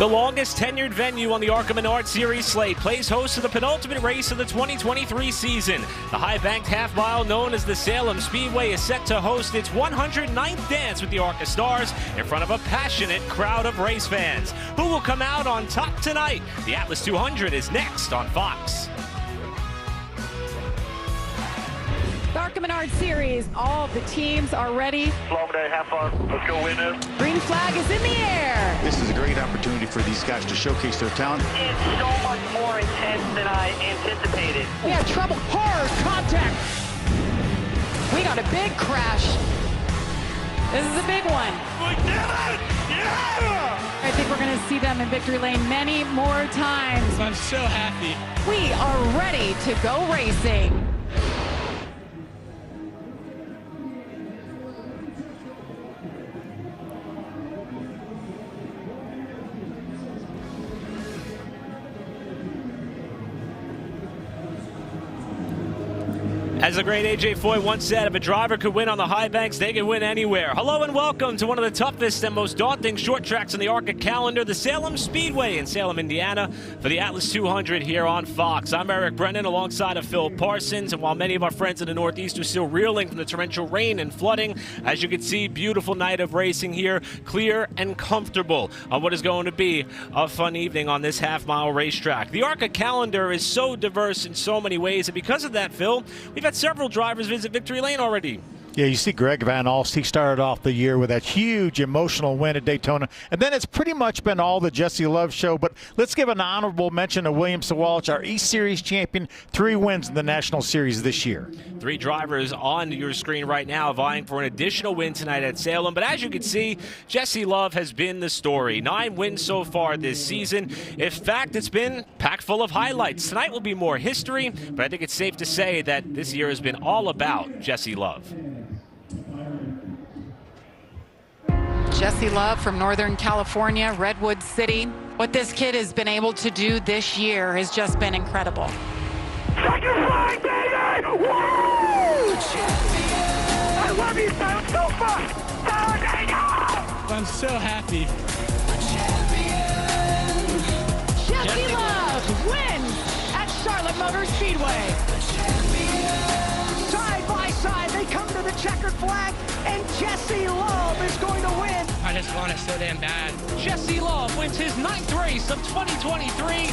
The longest tenured venue on the ARCA Menard Series slate plays host to the penultimate race of the 2023 season. The high-banked half-mile known as the Salem Speedway is set to host its 109th dance with the ARCA Stars in front of a passionate crowd of race fans. Who will come out on top tonight? The Atlas 200 is next on Fox. The ARCA Menard Series, all of the teams are ready. Long day, have fun. Let's go win this. Green flag is in the air. This is a great opportunity for these guys to showcase their talent. It's so much more intense than I anticipated. We have trouble, hard contact. We got a big crash. This is a big one. We did it! Yeah! I think we're going to see them in victory lane many more times. I'm so happy. We are ready to go racing. As the great A.J. Foy once said, if a driver could win on the high banks, they can win anywhere. Hello and welcome to one of the toughest and most daunting short tracks on the ARCA calendar, the Salem Speedway in Salem, Indiana, for the Atlas 200 here on Fox. I'm Eric Brennan alongside of Phil Parsons, and while many of our friends in the Northeast are still reeling from the torrential rain and flooding, as you can see, beautiful night of racing here, clear and comfortable on what is going to be a fun evening on this half-mile racetrack. The ARCA calendar is so diverse in so many ways, and because of that, Phil, we've had several drivers visit victory lane already. Yeah, you see Greg Van Alst, he started off the year with that huge emotional win at Daytona. And then it's pretty much been all the Jesse Love show. But let's give an honorable mention to William Sawalich, our East Series champion, 3 wins in the National Series this year. 3 drivers on your screen right now vying for an additional win tonight at Salem. But as you can see, Jesse Love has been the story. 9 wins so far this season. In fact, it's been packed full of highlights. Tonight will be more history, but I think it's safe to say that this year has been all about Jesse Love. Jesse Love from Northern California, Redwood City. What this kid has been able to do this year has just been incredible. Second flag, David! Woo! I love you, son, so fast! I'm so happy. Jesse Love wins at Charlotte Motor Speedway. Side by side, they come to the checkered flag, and Jesse Love is going to win. I just want it so damn bad. Jesse Love wins his 9th race of 2023.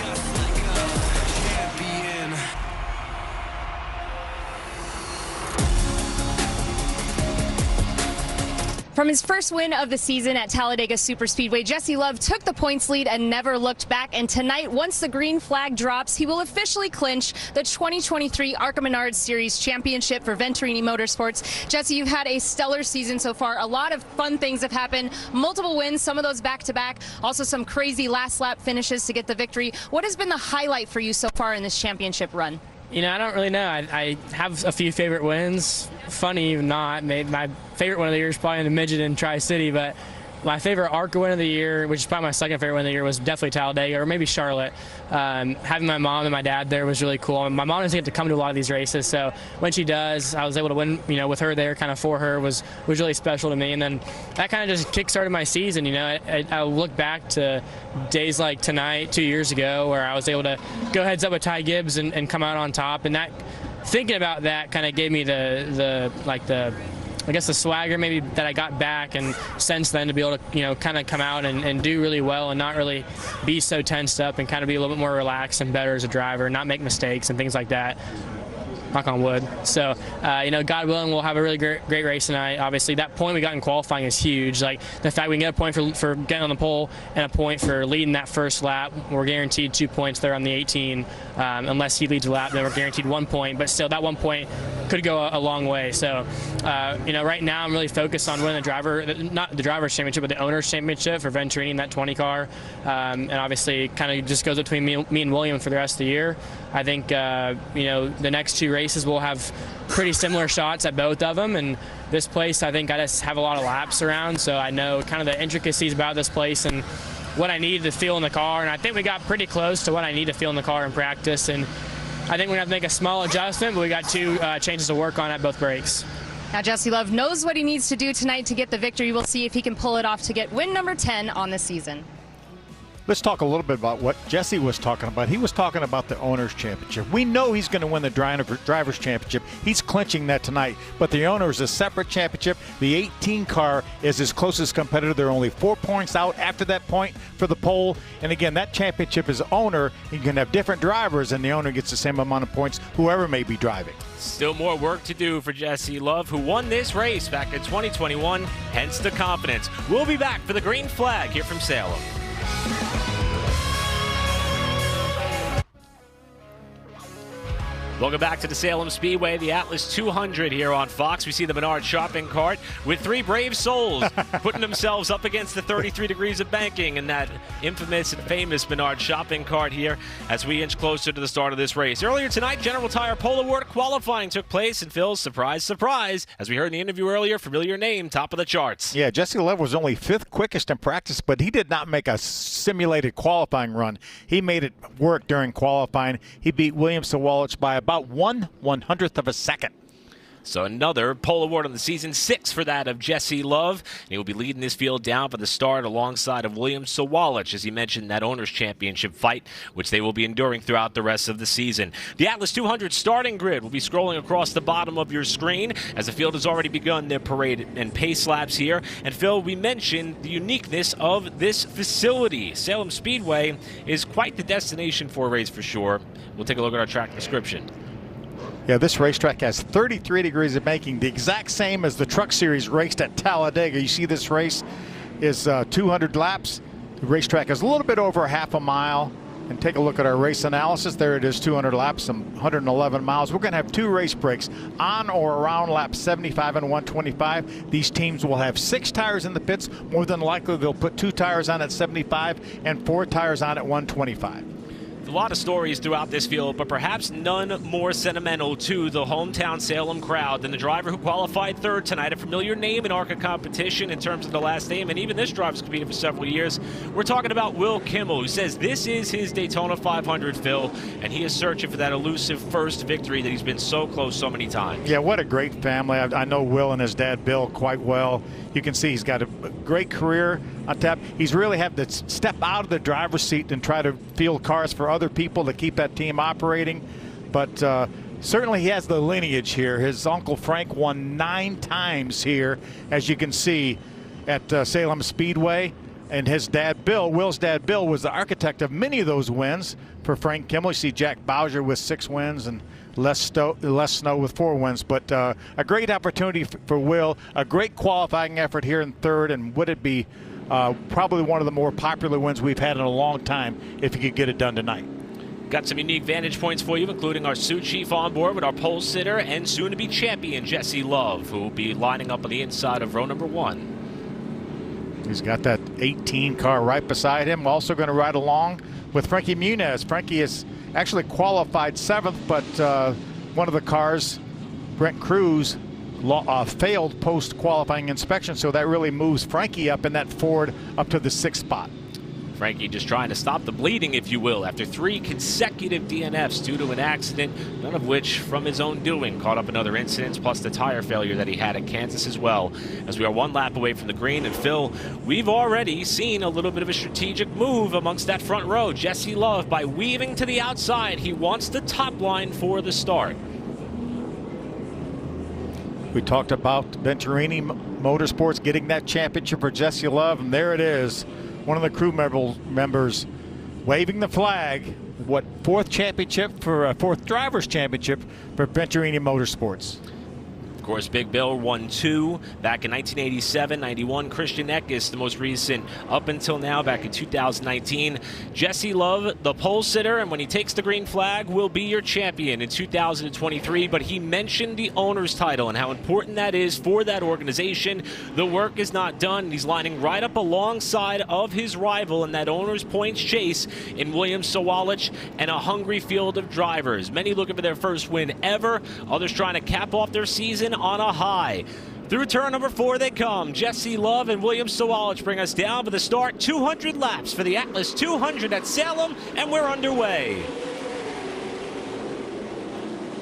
From his first win of the season at Talladega Superspeedway, Jesse Love took the points lead and never looked back. And tonight, once the green flag drops, he will officially clinch the 2023 ARCA Menard Series Championship for Venturini Motorsports. Jesse, you've had a stellar season so far. A lot of fun things have happened. Multiple wins, some of those back-to-back. Also some crazy last-lap finishes to get the victory. What has been the highlight for you so far in this championship run? You know, I don't really know. I have a few favorite wins. Funny or not, my favorite one of the year is probably in the midget in Tri-City, but my favorite ARCA win of the year, which is probably my second favorite win of the year, was definitely Talladega or maybe Charlotte. Having my mom and my dad there was really cool. My mom doesn't get to come to a lot of these races, so when she does, I was able to win, you know, with her there, kind of for her, was really special to me. And then that kind of just kick-started my season. You know, I look back to days like tonight, 2 years ago, where I was able to go heads up with Ty Gibbs and come out on top. And that, thinking about that, kind of gave me I guess the swagger maybe that I got back, and since then to be able to, you know, kind of come out and do really well and not really be so tensed up and kind of be a little bit more relaxed and better as a driver, not make mistakes and things like that. Knock on wood. So, you know, God willing, we'll have a really great race tonight. Obviously, that point we got in qualifying is huge. Like, the fact we can get a point for getting on the pole and a point for leading that first lap. We're guaranteed 2 points there on the 18. Unless he leads a lap, then we're guaranteed 1 point. But still, that 1 point could go a long way. So, you know, right now I'm really focused on winning not the driver's championship, but the owner's championship for Venturini in that 20 car. And obviously, kind of just goes between me and William for the rest of the year. I think, you know, the next 2 races we'll have pretty similar shots at both of them. And this place, I think I just have a lot of laps around, so I know kind of the intricacies about this place and what I need to feel in the car. And I think we got pretty close to what I need to feel in the car in practice. And I think we're going to have to make a small adjustment, but we got 2 changes to work on at both brakes. Now, Jesse Love knows what he needs to do tonight to get the victory. We'll see if he can pull it off to get win number 10 on the season. Let's talk a little bit about what Jesse was talking about. He was talking about the Owners' Championship. We know he's going to win the Drivers' Championship. He's clinching that tonight. But the Owners is a separate championship. The 18 car is his closest competitor. They're only 4 points out after that point for the pole. And again, that championship is Owner. You can have different drivers, and the Owner gets the same amount of points, whoever may be driving. Still more work to do for Jesse Love, who won this race back in 2021, hence the confidence. We'll be back for the green flag here from Salem. Welcome back to the Salem Speedway, the Atlas 200 here on Fox. We see the Menard shopping cart with three brave souls putting themselves up against the 33 degrees of banking in that infamous and famous Menard shopping cart here as we inch closer to the start of this race. Earlier tonight, General Tire Pole Award qualifying took place, and Phil, surprise, surprise, as we heard in the interview earlier, familiar name, top of the charts. Yeah, Jesse Love was only 5th quickest in practice, but he did not make a simulated qualifying run. He made it work during qualifying. He beat William Sawalich by about 1/100th of a second. So another pole award on the season, 6 for that of Jesse Love. And he will be leading this field down for the start alongside of William Sawalich, as he mentioned, that Owners' Championship fight, which they will be enduring throughout the rest of the season. The Atlas 200 starting grid will be scrolling across the bottom of your screen as the field has already begun their parade and pace laps here. And Phil, we mentioned the uniqueness of this facility. Salem Speedway is quite the destination for a race for sure. We'll take a look at our track description. Yeah, this racetrack has 33 degrees of banking, the exact same as the Truck Series raced at Talladega. You see this race is 200 laps. The racetrack is a little bit over half a mile. And take a look at our race analysis. There it is, 200 laps, some 111 miles. We're going to have 2 race breaks on or around laps 75 and 125. These teams will have 6 tires in the pits. More than likely, they'll put 2 tires on at 75 and 4 tires on at 125. A lot of stories throughout this field, but perhaps none more sentimental to the hometown Salem crowd than the driver who qualified 3rd tonight, a familiar name in ARCA competition in terms of the last name, and even this driver's competed for several years. We're talking about Will Kimmel, who says this is his Daytona 500, Phil, and he is searching for that elusive first victory that he's been so close so many times. Yeah, what a great family. I know Will and his dad Bill quite well. You can see he's got a great career on tap. He's really had to step out of the driver's seat and try to field cars for other people to keep that team operating. But certainly he has the lineage here. His uncle Frank won 9 times here, as you can see, at Salem Speedway. And his dad Bill, Will's dad Bill, was the architect of many of those wins for Frank Kimmel. You see Jack Bowser with 6 wins and Les Snow with 4 wins. But a great opportunity for Will, a great qualifying effort here in 3rd, and would it be probably one of the more popular wins we've had in a long time if he could get it done tonight. Got some unique vantage points for you, including our suit chief on board with our pole sitter and soon-to-be champion Jesse Love, who will be lining up on the inside of row number 1. He's got that 18 car right beside him. Also going to ride along with Frankie Muniz. Frankie is actually qualified 7th, but one of the cars, Brent Cruz, failed post-qualifying inspection, so that really moves Frankie up in that Ford up to the 6th spot. Frankie just trying to stop the bleeding, if you will, after 3 consecutive DNFs due to an accident, none of which from his own doing. Caught up in other incidents, plus the tire failure that he had at Kansas as well. As we are 1 lap away from the green, and Phil, we've already seen a little bit of a strategic move amongst that front row. Jesse Love, by weaving to the outside, he wants the top line for the start. We talked about Venturini Motorsports getting that championship for Jesse Love, and there it is. One of the crew members waving the flag. What, 4th championship for 4th drivers championship for Venturini Motorsports. Of course, Big Bill won 2 back in 1987, 91. Christian Eckes, the most recent up until now, back in 2019. Jesse Love, the pole sitter, and when he takes the green flag, will be your champion in 2023. But he mentioned the owner's title and how important that is for that organization. The work is not done. He's lining right up alongside of his rival in that owner's points chase in William Sawalich and a hungry field of drivers. Many looking for their first win ever. Others trying to cap off their season on a high. Through turn number 4 they come. Jesse Love and William Sawalich bring us down for the start. 200 laps for the Atlas 200 at Salem, and we're underway.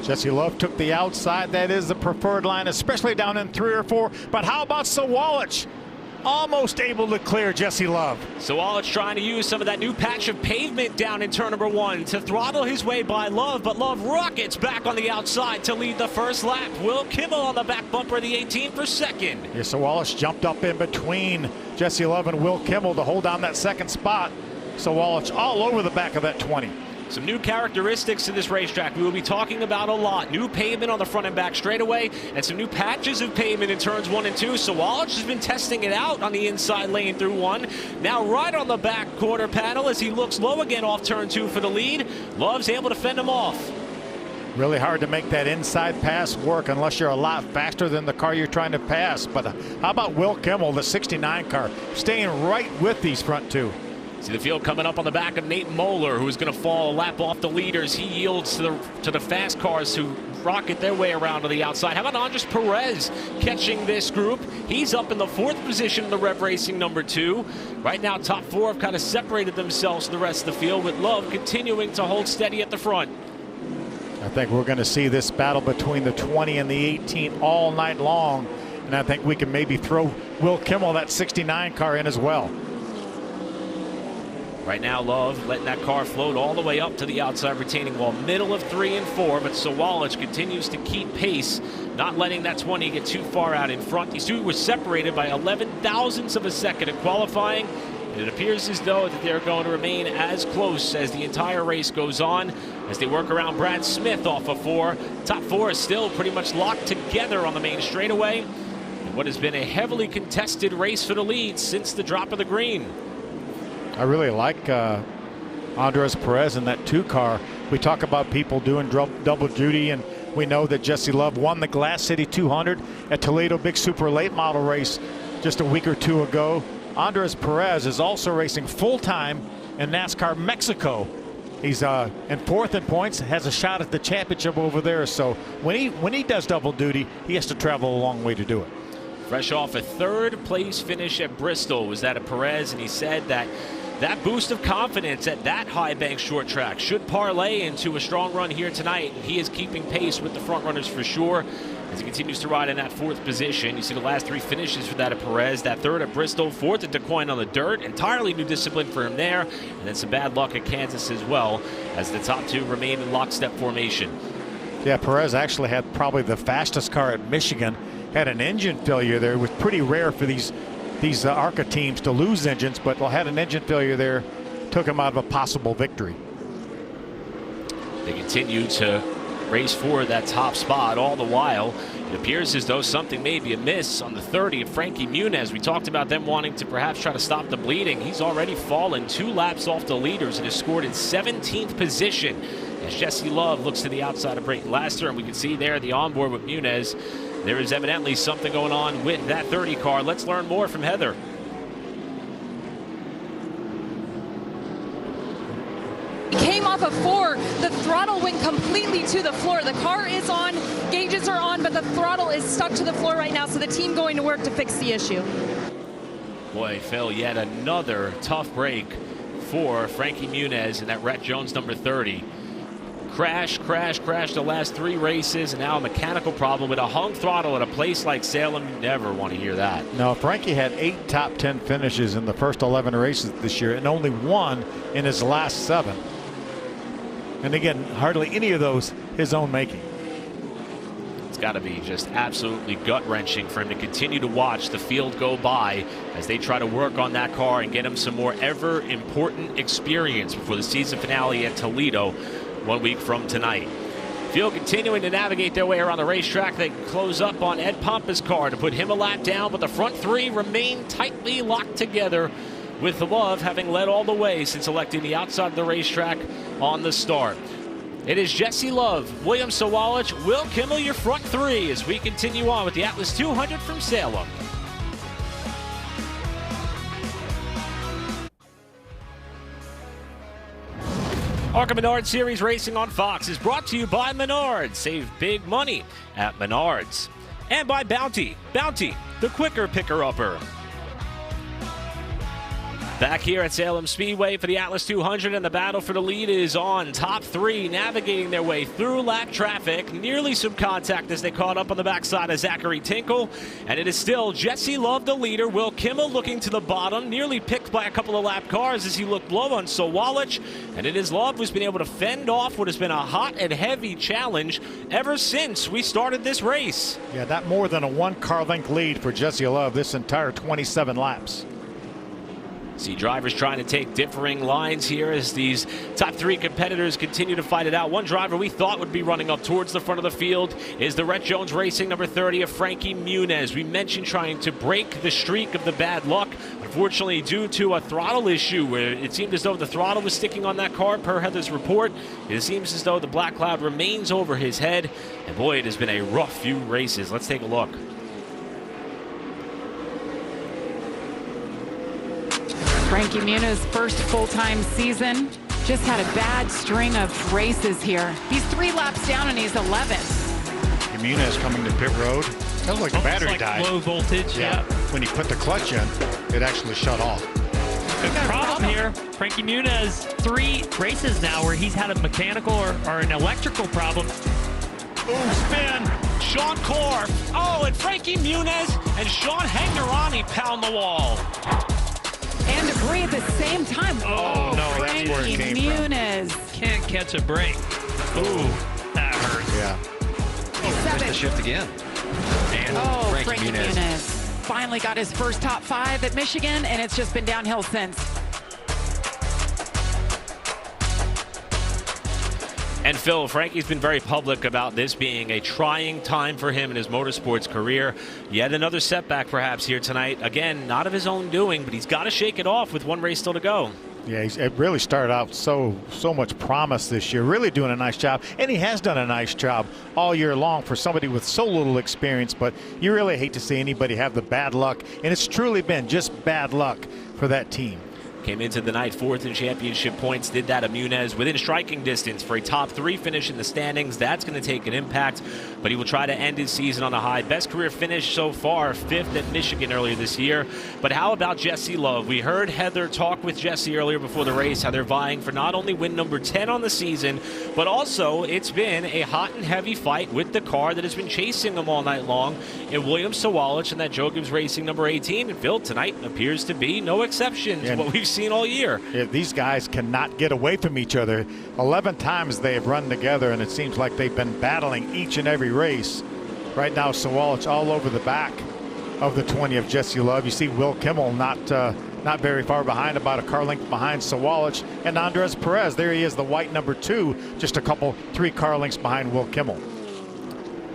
Jesse Love took the outside. That is the preferred line, especially down in 3 or 4. But how about Sawalich? almost able to clear Jesse Love. Sawalich trying to use some of that new patch of pavement down in turn number 1 to throttle his way by Love, but Love rockets back on the outside to lead the first lap. Will Kimmel on the back bumper of the 18 for second. Yeah, Sawalich jumped up in between Jesse Love and Will Kimmel to hold down that second spot. Sawalich all over the back of that 20. Some new characteristics to this racetrack we will be talking about a lot. New pavement on the front and back straightaway, and some new patches of pavement in turns 1 and 2. Sawalich has been testing it out on the inside lane through 1. Now right on the back quarter panel as he looks low again off turn 2 for the lead. Love's able to fend him off. Really hard to make that inside pass work unless you're a lot faster than the car you're trying to pass. But how about Will Kimmel, the 69 car, staying right with these front 2? See the field coming up on the back of Nate Moeller, who's going to fall a lap off the leaders. He yields to the fast cars who rocket their way around to the outside. How about Andres Perez catching this group? He's up in the 4th position in the Rev Racing number 2. Right now, top 4 have kind of separated themselves from the rest of the field, with Love continuing to hold steady at the front. I think we're going to see this battle between the 20 and the 18 all night long. And I think we can maybe throw Will Kimmel, that 69 car, in as well. Right now, Love letting that car float all the way up to the outside retaining wall, middle of 3 and 4, but Sawalich continues to keep pace, not letting that 20 get too far out in front. These two were separated by 11 thousandths of a second in qualifying, and it appears as though that they're going to remain as close as the entire race goes on as they work around Brad Smith off of 4. Top 4 is still pretty much locked together on the main straightaway in what has been a heavily contested race for the lead since the drop of the green. I really like Andres Perez in that 2 car. We talk about people doing double duty, and we know that Jesse Love won the Glass City 200 at Toledo Big Super Late Model race just a week or 2 ago. Andres Perez is also racing full-time in NASCAR Mexico. He's in 4th in points, has a shot at the championship over there. So when he does double duty, he has to travel a long way to do it. Fresh off a 3rd place finish at Bristol was that of Perez, and he said that boost of confidence at that high bank short track should parlay into a strong run here tonight. He is keeping pace with the front runners for sure as he continues to ride in that 4th position. You see the last 3 finishes for that of Perez. That 3rd at Bristol, 4th at DeQuoin on the dirt. Entirely new discipline for him there. And then some bad luck at Kansas as well as the top 2 remain in lockstep formation. Yeah, Perez actually had probably the fastest car at Michigan. Had an engine failure there. It was pretty rare for these ARCA teams to lose engines, but had an engine failure there, took him out of a possible victory. They continue to race for that top spot. All the while, it appears as though something may be amiss on the 30 of Frankie Muniz. We talked about them wanting to perhaps try to stop the bleeding. He's already fallen 2 laps off the leaders and is scored in 17th position as Jesse Love looks to the outside of Brayton Laster, and we can see there the onboard with Muniz. There is evidently something going on with that 30 car. Let's learn more from Heather. Came off of 4. The throttle went completely to the floor. The car is on, gauges are on, but the throttle is stuck to the floor right now, so the team going to work to fix the issue. Boy, Phil, yet another tough break for Frankie Muniz in that Rhett Jones number 30. Crash the last 3 races, and now a mechanical problem with a hung throttle at a place like Salem. You never want to hear that. No, Frankie had 8 top 10 finishes in the first 11 races this year and only 1 in his last 7. And again, hardly any of those his own making. It's got to be just absolutely gut-wrenching for him to continue to watch the field go by as they try to work on that car and get him some more ever-important experience before the season finale at Toledo 1 week from tonight. Field continuing to navigate their way around the racetrack. They close up on Ed Pompa's car to put him a lap down, but the front 3 remain tightly locked together, with Love having led all the way since electing the outside of the racetrack on the start. It is Jesse Love, William Sawalich, Will Kimmel, your front 3 as we continue on with the Atlas 200 from Salem. ARCA Menards Series Racing on Fox is brought to you by Menards. Save big money at Menards. And by Bounty. Bounty, the quicker picker-upper. Back here at Salem Speedway for the Atlas 200, and the battle for the lead is on. Top three navigating their way through lap traffic. Nearly some contact as they caught up on the backside of Zachary Tinkle. And it is still Jesse Love, the leader. Will Kimmel looking to the bottom, nearly picked by a couple of lap cars as he looked low on Sawalich. And it is Love who's been able to fend off what has been a hot and heavy challenge ever since we started this race. Yeah, not more than a 1 car length lead for Jesse Love this entire 27 laps. See drivers trying to take differing lines here as these top three competitors continue to fight it out. One driver we thought would be running up towards the front of the field is the Rhett Jones Racing number 30 of Frankie Muniz. We mentioned trying to break the streak of the bad luck. Unfortunately, due to a throttle issue where it seemed as though the throttle was sticking on that car, per Heather's report, it seems as though the black cloud remains over his head. And boy, it has been a rough few races. Let's take a look. Frankie Muniz, first full-time season, just had a bad string of races here. He's 3 laps down and he's 11th. Muniz coming to pit road. Sounds like the battery died. Low voltage, yeah. When he put the clutch in, it actually shut off. The problem here, Frankie Muniz, 3 races now where he's had a mechanical or an electrical problem. Ooh, spin. Sean Corr. Oh, and Frankie Muniz and Sean Hagnerani pound the wall. And debris at the same time. Oh, no, Frankie that's where it came Muniz. Can't catch a break. Ooh, that hurts. Yeah. Missed the shift again. And Frankie Muniz finally got his first top 5 at Michigan, and it's just been downhill since. And Phil, Frankie's been very public about this being a trying time for him in his motorsports career. Yet another setback perhaps here tonight. Again, not of his own doing, but he's got to shake it off with one race still to go. Yeah, it really started out so much promise this year, really doing a nice job. And he has done a nice job all year long for somebody with so little experience, but you really hate to see anybody have the bad luck. And it's truly been just bad luck for that team. Came into the night 4th in championship points, did that of Muniz within striking distance for a top 3 finish in the standings. That's going to take an impact, but he will try to end his season on a high. Best career finish so far, 5th at Michigan earlier this year. But how about Jesse Love? We heard Heather talk with Jesse earlier before the race, how they're vying for not only win number 10 on the season, but also it's been a hot and heavy fight with the car that has been chasing them all night long in William Sawalich and that Joe Gibbs Racing number 18. And Phil, tonight appears to be no exception to what we've seen all year. These guys cannot get away from each other. 11 times they have run together, and it seems like they've been battling each and every race. Right now, Sawalich all over the back of the 20 of Jesse Love. You see Will Kimmel not very far behind, about a car length behind Sawalich, and Andres Perez. There he is, the white number 2, just 3 car lengths behind Will Kimmel.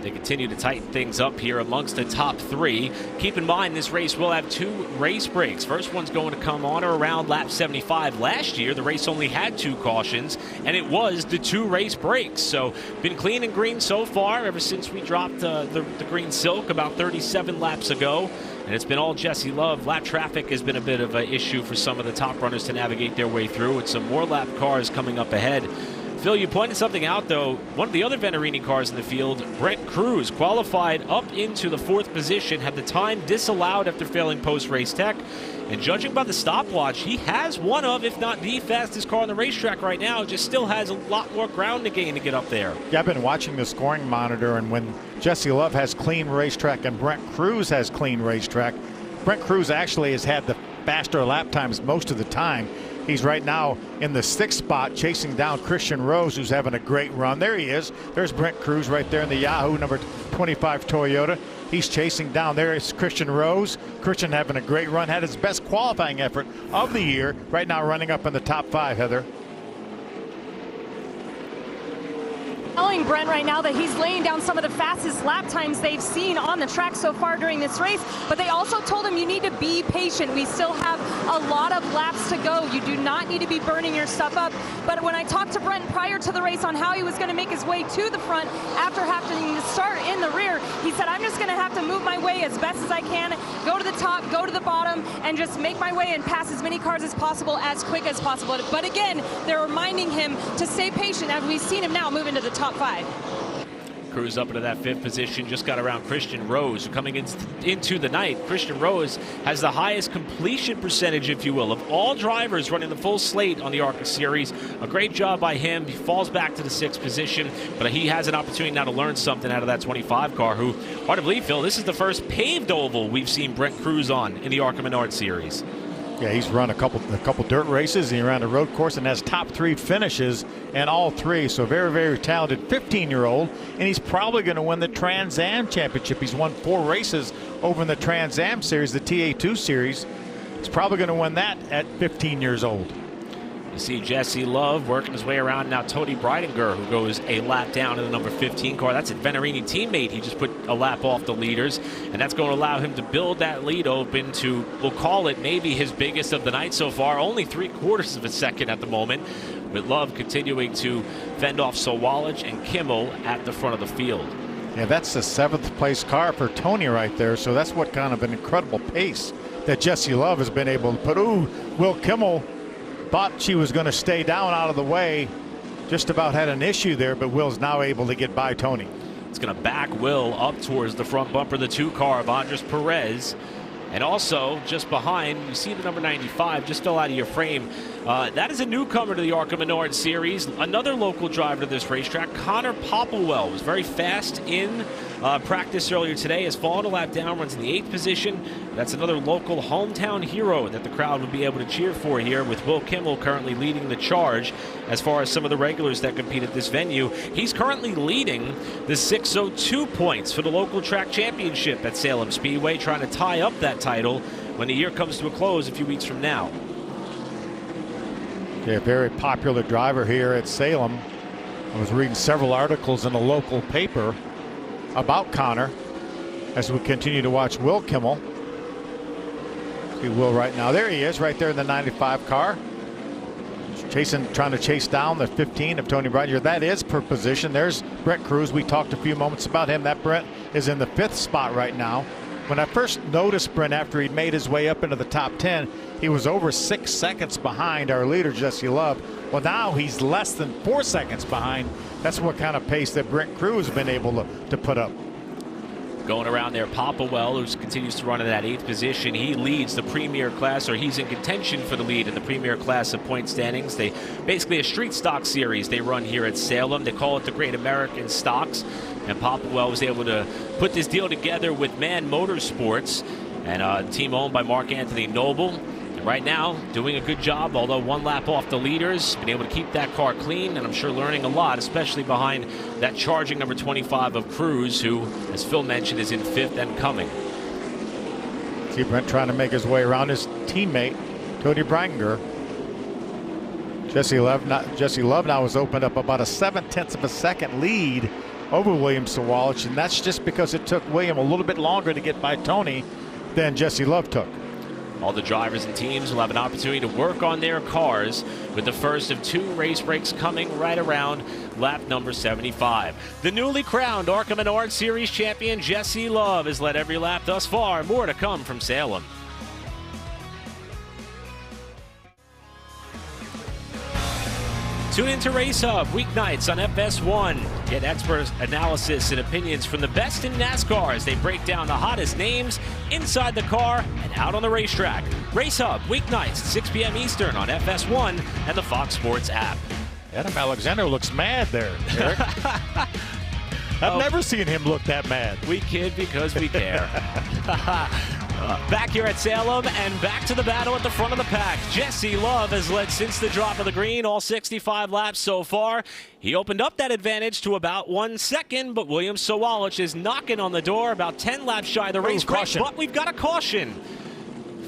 They continue to tighten things up here amongst the top 3. Keep in mind this race will have 2 race breaks. First one's going to come on or around lap 75. Last year the race only had 2 cautions, and it was the 2 race breaks. So been clean and green so far ever since we dropped the green silk about 37 laps ago. And it's been all Jesse Love. Lap traffic has been a bit of an issue for some of the top runners to navigate their way through, with some more lap cars coming up ahead. Phil, you pointed something out, though. One of the other Venturini cars in the field, Brent Cruz, qualified up into the 4th position, had the time disallowed after failing post-race tech. And judging by the stopwatch, he has one of, if not the fastest car on the racetrack right now. Just still has a lot more ground to gain to get up there. Yeah, I've been watching the scoring monitor, and when Jesse Love has clean racetrack and Brent Cruz has clean racetrack, Brent Cruz actually has had the faster lap times most of the time. He's right now in the 6th spot, chasing down Christian Rose, who's having a great run. There he is. There's Brent Cruz right there in the Yahoo number 25 Toyota. He's chasing down. There is Christian Rose. Christian having a great run, had his best qualifying effort of the year. Right now running up in the top 5, Heather. Telling Brent right now that he's laying down some of the fastest lap times they've seen on the track so far during this race, but they also told him you need to be patient. We still have a lot of laps to go. You do not need to be burning your stuff up. But when I talked to Brent prior to the race on how he was going to make his way to the front after having to start in the rear, he said, I'm just going to have to move my way as best as I can, go to the top, go to the bottom, and just make my way and pass as many cars as possible, as quick as possible. But again, they're reminding him to stay patient as we've seen him now move into the top 5. Cruz up into that 5th position, just got around Christian Rose, who coming into the night. Christian Rose has the highest completion percentage, if you will, of all drivers running the full slate on the ARCA Series. A great job by him. He falls back to the 6th position, but he has an opportunity now to learn something out of that 25 car, who, hard to believe, Phil, this is the first paved oval we've seen Brent Cruz on in the ARCA Menard Series. Yeah, he's run a couple dirt races, and he ran a road course and has top 3 finishes in all 3. So very, very talented 15-year-old, and he's probably going to win the Trans Am Championship. He's won 4 races over in the Trans Am Series, the TA2 Series. He's probably going to win that at 15 years old. You see Jesse Love working his way around now. Tony Breidinger, who goes a lap down in the number 15 car. That's a Venerini teammate. He just put a lap off the leaders, and that's going to allow him to build that lead open to, we'll call it maybe his biggest of the night so far. Only 3/4 of a second at the moment, with Love continuing to fend off Sawalich and Kimmel at the front of the field. Yeah, that's the 7th place car for Tony right there. So that's what kind of an incredible pace that Jesse Love has been able to put. Ooh, Will Kimmel thought she was going to stay down out of the way. Just about had an issue there, but Will's now able to get by Tony. It's going to back Will up towards the front bumper, the 2 car of Andres Perez. And also, just behind, you see the number 95 just fell out of your frame. That is a newcomer to the ARCA Menard Series. Another local driver to this racetrack, Connor Popplewell, was very fast in practice earlier today. Has fallen a lap down, runs in the 8th position. That's another local hometown hero that the crowd would be able to cheer for here, with Will Kimmel currently leading the charge as far as some of the regulars that compete at this venue. He's currently leading the 602 points for the local track championship at Salem Speedway, trying to tie up that title when the year comes to a close a few weeks from now. Yeah, very popular driver here at Salem. I was reading several articles in a local paper about Connor as we continue to watch Will Kimmel. See Will right now. There he is, right there in the 95 car. Trying to chase down the 15 of Tony Breidinger. That is per position. There's Brent Cruz. We talked a few moments about him. That Brent is in the 5th spot right now. When I first noticed Brent after he'd made his way up into the top 10, he was over 6 seconds behind our leader, Jesse Love. Well, now he's less than 4 seconds behind. That's what kind of pace that Brent Cruz has been able to put up. Going around there, Popplewell, who continues to run in that 8th position. He leads the premier class, or he's in contention for the lead in the premier class of point standings. They basically a street stock series they run here at Salem. They call it the Great American Stocks. And Popplewell was able to put this deal together with Man Motorsports, and a team owned by Mark Anthony Noble. And right now, doing a good job, although 1 lap off the leaders, been able to keep that car clean, and I'm sure learning a lot, especially behind that charging number 25 of Cruz, who, as Phil mentioned, is in 5th and coming. See Brent trying to make his way around his teammate, Tony Breidinger. Jesse Love now has opened up about a 7/10 of a second lead over William Sawalich, and that's just because it took William a little bit longer to get by Tony than Jesse Love took. All the drivers and teams will have an opportunity to work on their cars, with the first of 2 race breaks coming right around lap number 75. The newly crowned ARCA Menard Series champion Jesse Love has led every lap thus far. More to come from Salem. Tune in to Race Hub weeknights on FS1. Get expert analysis and opinions from the best in NASCAR as they break down the hottest names inside the car and out on the racetrack. Race Hub weeknights, 6 p.m. Eastern on FS1 and the Fox Sports app. Adam Alexander looks mad there, Eric. I've never seen him look that mad. We kid because we care. Back here at Salem and back to the battle at the front of the pack. Jesse Love has led since the drop of the green, all 65 laps so far. He opened up that advantage to about 1 second, but William Sawalich is knocking on the door, about 10 laps shy of the race break. But we've got a caution.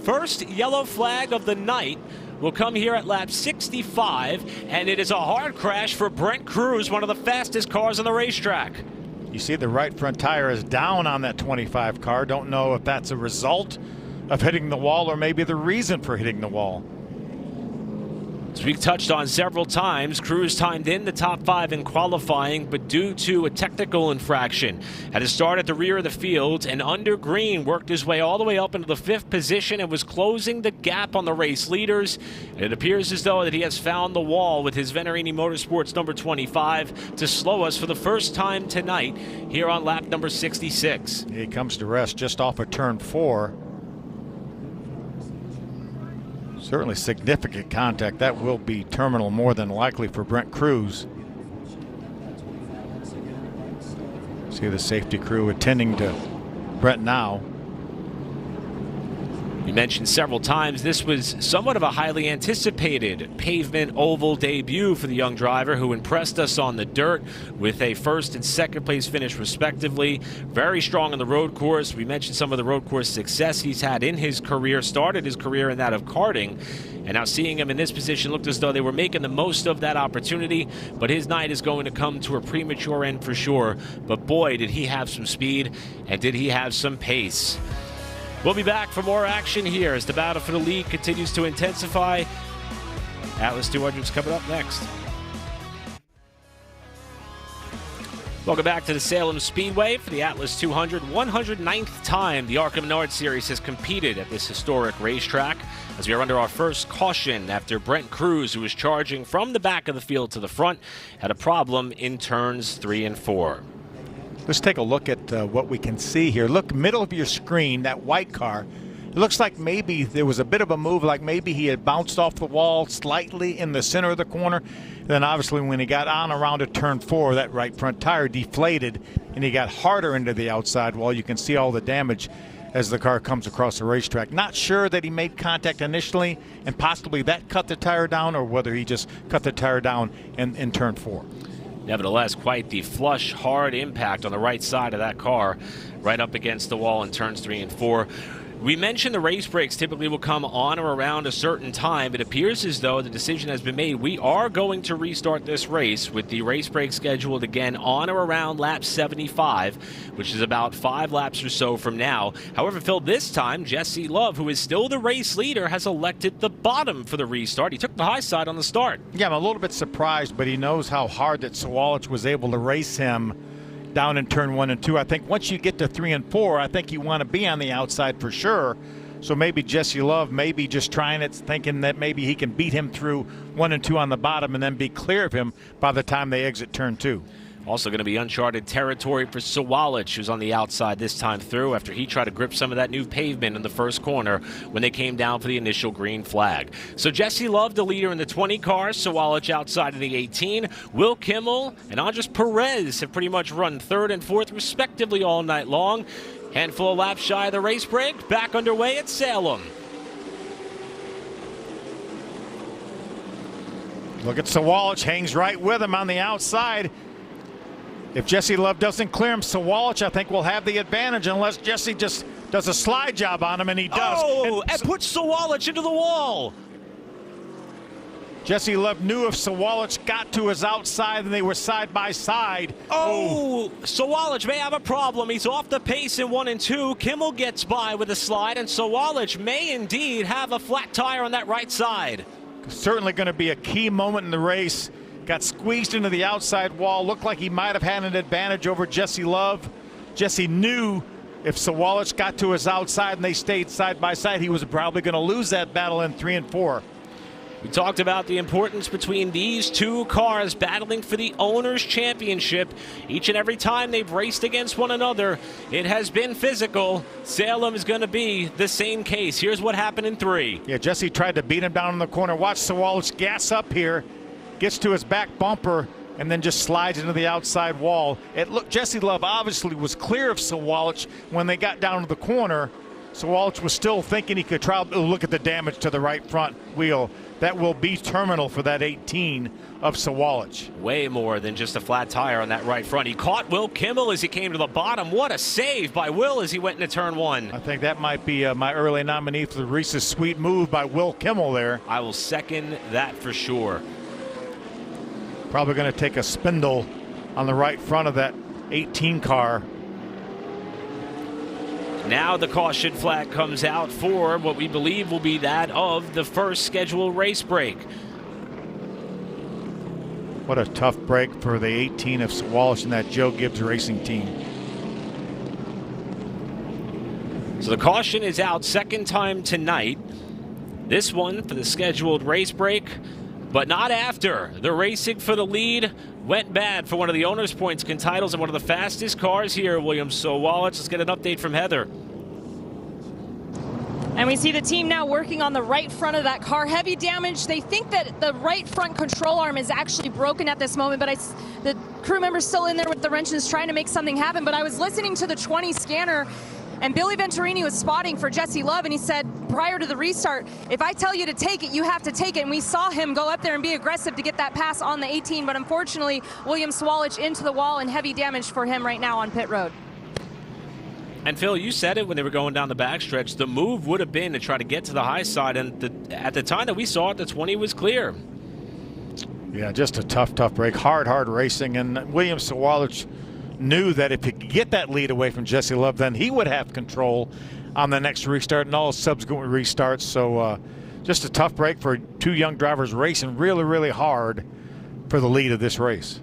First yellow flag of the night will come here at lap 65, and it is a hard crash for Brent Cruz, one of the fastest cars on the racetrack. You see the right front tire is down on that 25 car. Don't know if that's a result of hitting the wall or maybe the reason for hitting the wall. As we touched on several times, Cruz timed in the top 5 in qualifying, but due to a technical infraction, had to start at the rear of the field, and under green worked his way all the way up into the 5th position and was closing the gap on the race leaders. And it appears as though that he has found the wall with his Venerini Motorsports number 25 to slow us for the first time tonight here on lap number 66. He comes to rest just off of turn 4. Certainly significant contact. That will be terminal more than likely for Brent Cruz. See the safety crew attending to Brent now. We mentioned several times this was somewhat of a highly anticipated pavement oval debut for the young driver, who impressed us on the dirt with a 1st and 2nd place finish respectively. Very strong on the road course. We mentioned some of the road course success he's had in his career, started his career in that of karting, and now seeing him in this position looked as though they were making the most of that opportunity. But his night is going to come to a premature end for sure. But boy, did he have some speed, and did he have some pace. We'll be back for more action here as the battle for the lead continues to intensify. Atlas 200 is coming up next. Welcome back to the Salem Speedway for the Atlas 200. 109th time the ARCA Menard Series has competed at this historic racetrack, as we are under our first caution after Brent Cruz, who was charging from the back of the field to the front, had a problem in turns 3 and 4. Let's take a look at what we can see here. Look, middle of your screen, that white car. It looks like maybe there was a bit of a move, like maybe he had bounced off the wall slightly in the center of the corner. Then obviously when he got on around to turn 4, that right front tire deflated and he got harder into the outside wall. You can see all the damage as the car comes across the racetrack. Not sure that he made contact initially and possibly that cut the tire down, or whether he just cut the tire down in turn 4. Nevertheless, quite the flush, hard impact on the right side of that car, right up against the wall in turns 3 and 4. We mentioned the race brakes typically will come on or around a certain time. It appears as though the decision has been made. We are going to restart this race with the race brake scheduled again on or around lap 75, which is about 5 laps or so from now. However, Phil, this time, Jesse Love, who is still the race leader, has elected the bottom for the restart. He took the high side on the start. Yeah, I'm a little bit surprised, but he knows how hard that Sawalich was able to race him down in turn 1 and 2. I think once you get to 3 and 4, I think you want to be on the outside for sure. So maybe Jesse Love maybe just trying it, thinking that maybe he can beat him through 1 and 2 on the bottom and then be clear of him by the time they exit turn 2. Also going to be uncharted territory for Sawalich, who's on the outside this time through after he tried to grip some of that new pavement in the first corner when they came down for the initial green flag. So Jesse Love, the leader in the 20 cars, Sawalich outside of the 18. Will Kimmel and Andres Perez have pretty much run 3rd and 4th respectively all night long. Handful of laps shy of the race break, back underway at Salem. Look at Sawalich, hangs right with him on the outside. If Jesse Love doesn't clear him, Sawalich, I think, will have the advantage unless Jesse just does a slide job on him, and he does. Oh, and puts Sawalich into the wall. Jesse Love knew if Sawalich got to his outside and they were side by side. Oh, Sawalich may have a problem. He's off the pace in 1 and 2. Kimmel gets by with a slide, and Sawalich may indeed have a flat tire on that right side. Certainly going to be a key moment in the race. Got squeezed into the outside wall. Looked like he might have had an advantage over Jesse Love. Jesse knew if Sawalich got to his outside and they stayed side by side, he was probably going to lose that battle in 3 and 4. We talked about the importance between these two cars battling for the Owners' Championship. Each and every time they've raced against one another, it has been physical. Salem is going to be the same case. Here's what happened in 3. Yeah, Jesse tried to beat him down in the corner. Watch Sawalich gas up here, gets to his back bumper, and then just slides into the outside wall. Jesse Love obviously was clear of Sawalich when they got down to the corner. Sawalich was still thinking he could try. Look at the damage to the right front wheel. That will be terminal for that 18 of Sawalich. Way more than just a flat tire on that right front. He caught Will Kimmel as he came to the bottom. What a save by Will as he went into turn 1. I think that might be my early nominee for the Reese's Sweet move by Will Kimmel there. I will second that for sure. Probably going to take a spindle on the right front of that 18 car. Now the caution flag comes out for what we believe will be that of the first scheduled race break. What a tough break for the 18 of Sawalich and that Joe Gibbs Racing team. So the caution is out, second time tonight. This one for the scheduled race break, but not after. The racing for the lead went bad for one of the Owners' Points titles and one of the fastest cars here, Williams Sawalich. Let's get an update from Heather. And we see the team now working on the right front of that car. Heavy damage. They think that the right front control arm is actually broken at this moment, but the crew member's still in there with the wrenches trying to make something happen. But I was listening to the 20 scanner, and Billy Venturini was spotting for Jesse Love, and he said prior to the restart, if I tell you to take it, you have to take it. And we saw him go up there and be aggressive to get that pass on the 18, but unfortunately, William Sawalich into the wall, and heavy damage for him right now on pit road. And Phil, you said it when they were going down the backstretch. The move would have been to try to get to the high side, and at the time that we saw it, the 20 was clear. Yeah, just a tough break. Hard racing, and William Sawalich knew that if he could get that lead away from Jesse Love, then he would have control on the next restart and all subsequent restarts. So just a tough break for two young drivers racing really hard for the lead of this race.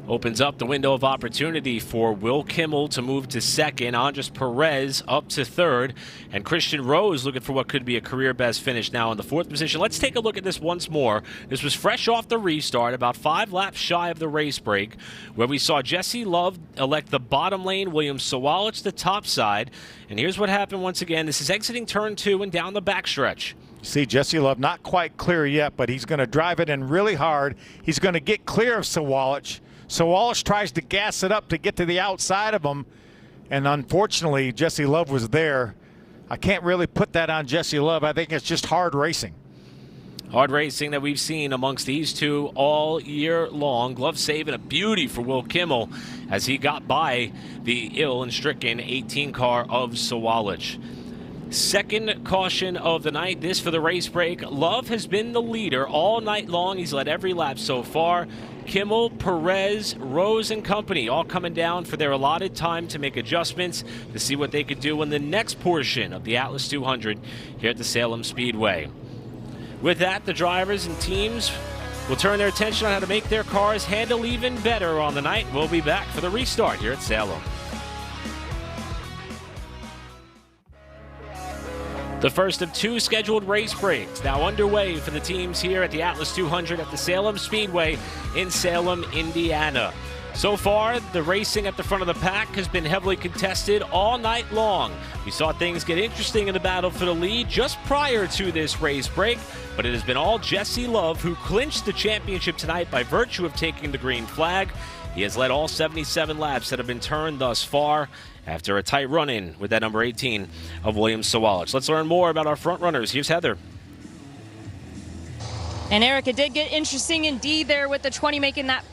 Opens up the window of opportunity for Will Kimmel to move to second, Andres Perez up to third, and Christian Rose looking for what could be a career-best finish now in the fourth position. Let's take a look at this once more. This was fresh off the restart, about 5 laps shy of the race break, where we saw Jesse Love elect the bottom lane, William Sawalich the top side, and here's what happened once again. This is exiting turn 2 and down the backstretch. See, Jesse Love not quite clear yet, but he's going to drive it in really hard. He's going to get clear of Sawalich. Sawalich tries to gas it up to get to the outside of him, and unfortunately, Jesse Love was there. I can't really put that on Jesse Love. I think it's just hard racing. Hard racing that we've seen amongst these two all year long. Glove save and a beauty for Will Kimmel as he got by the ill and stricken 18 car of Sawalich. Second caution of the night, this for the race break. Love has been the leader all night long. He's led every lap so far. Kimmel, Perez, Rose, and company all coming down for their allotted time to make adjustments to see what they could do in the next portion of the Atlas 200 here at the Salem Speedway. With that, the drivers and teams will turn their attention on how to make their cars handle even better on the night. We'll be back for the restart here at Salem. The first of 2 scheduled race breaks now underway for the teams here at the Atlas 200 at the Salem Speedway in Salem, Indiana. So far, the racing at the front of the pack has been heavily contested all night long. We saw things get interesting in the battle for the lead just prior to this race break, but it has been all Jesse Love who clinched the championship tonight by virtue of taking the green flag. He has led all 77 laps that have been turned thus far after a tight run-in with that number 18 of William Sawalich. Let's learn more about our front runners. Here's Heather. And Eric, it did get interesting indeed there with the 20 making that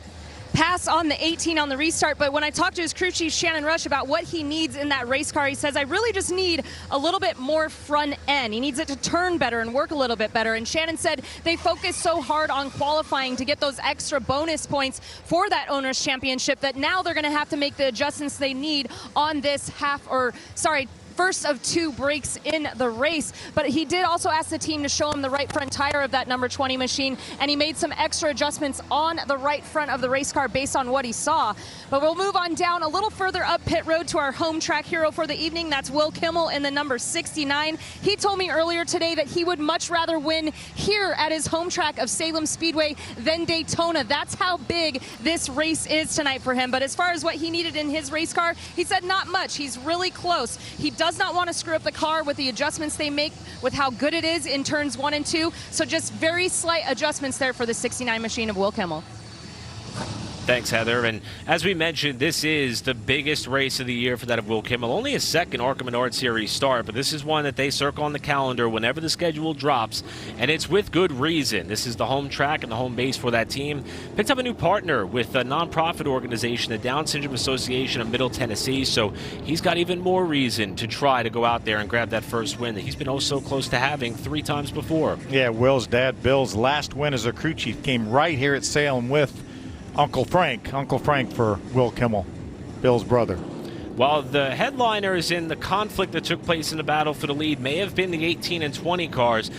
pass on the 18 on the restart, but when I talked to his crew chief Shannon Rush about what he needs in that race car, he says, I really just need a little bit more front end. He needs it to turn better and work a little bit better. And Shannon said they focus so hard on qualifying to get those extra bonus points for that Owners' Championship that now they're going to have to make the adjustments they need on this first of 2 breaks in the race. But he did also ask the team to show him the right front tire of that number 20 machine, and he made some extra adjustments on the right front of the race car based on what he saw. But we'll move on down a little further up pit road to our home track hero for the evening. That's Will Kimmel in the number 69. He told me earlier today that he would much rather win here at his home track of Salem Speedway than Daytona. That's how big this race is tonight for him. But as far as what he needed in his race car, he said not much. He's really close. He does not want to screw up the car with the adjustments they make with how good it is in turns 1 and 2. So just very slight adjustments there for the 69 machine of Will Kimmel. Thanks, Heather. And as we mentioned, this is the biggest race of the year for that of Will Kimmel. Only a second ARCA Menard Series start, but this is one that they circle on the calendar whenever the schedule drops, and it's with good reason. This is the home track and the home base for that team. Picked up a new partner with a nonprofit organization, the Down Syndrome Association of Middle Tennessee, so he's got even more reason to try to go out there and grab that first win that he's been oh so close to having 3 times before. Yeah, Will's dad, Bill's last win as a crew chief came right here at Salem with Uncle Frank for Will Kimmel, Bill's brother. While the headliners in the conflict that took place in the battle for the lead may have been the 18 and 20 cars,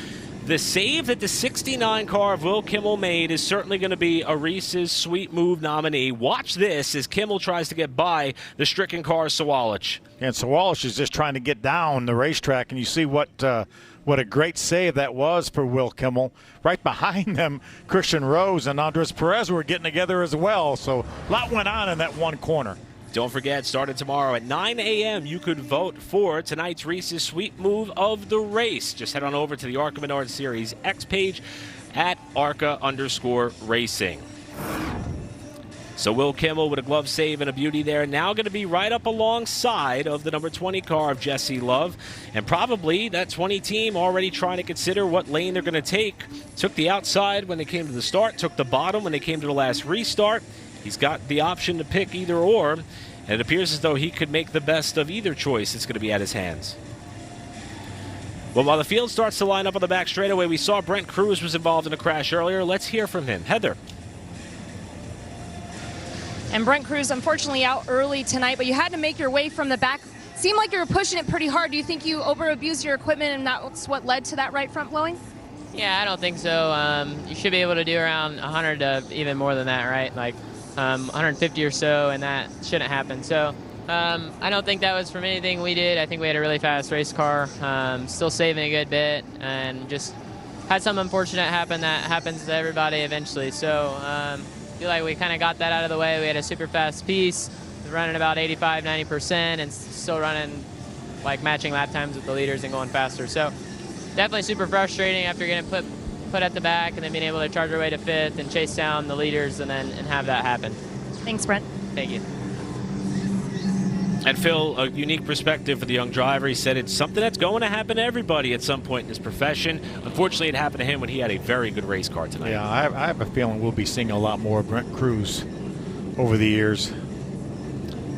The save that the 69 car of Will Kimmel made is certainly going to be a Reese's Sweet Move nominee. Watch this as Kimmel tries to get by the stricken car Sawalich. And Sawalich is just trying to get down the racetrack, and you see what a great save that was for Will Kimmel. Right behind them, Christian Rose and Andres Perez were getting together as well, so a lot went on in that one corner. Don't forget, starting tomorrow at 9 a.m., you could vote for tonight's Reese's Sweet Move of the race. Just head on over to the ARCA Menards Series X page at ARCA_racing. So Will Kimmel with a glove save and a beauty there. Now going to be right up alongside of the number 20 car of Jesse Love. And probably that 20 team already trying to consider what lane they're going to take. Took the outside when they came to the start. Took the bottom when they came to the last restart. He's got the option to pick either or. And it appears as though he could make the best of either choice. It's going to be at his hands. Well, while the field starts to line up on the back straightaway, we saw Brent Cruz was involved in a crash earlier. Let's hear from him. Heather. And Brent Cruz, unfortunately, out early tonight, but you had to make your way from the back. Seemed like you were pushing it pretty hard. Do you think you over-abused your equipment and that's what led to that right front blowing? Yeah, I don't think so. You should be able to do around 100 to even more than that, right? Like 150 or so, and that shouldn't happen. So I don't think that was from anything we did. I think we had a really fast race car, still saving a good bit, and just had some unfortunate happen that happens to everybody eventually. So I feel like we kind of got that out of the way. We had a super fast piece, running about 85–90%, and still running like matching lap times with the leaders and going faster. So definitely super frustrating after getting put at the back and then being able to charge our way to fifth and chase down the leaders and have that happen. Thanks, Brent. Thank you. And Phil, a unique perspective for the young driver. He said it's something that's going to happen to everybody at some point in his profession. Unfortunately, it happened to him when he had a very good race car tonight. Yeah, I have a feeling we'll be seeing a lot more of Brent Cruz over the years.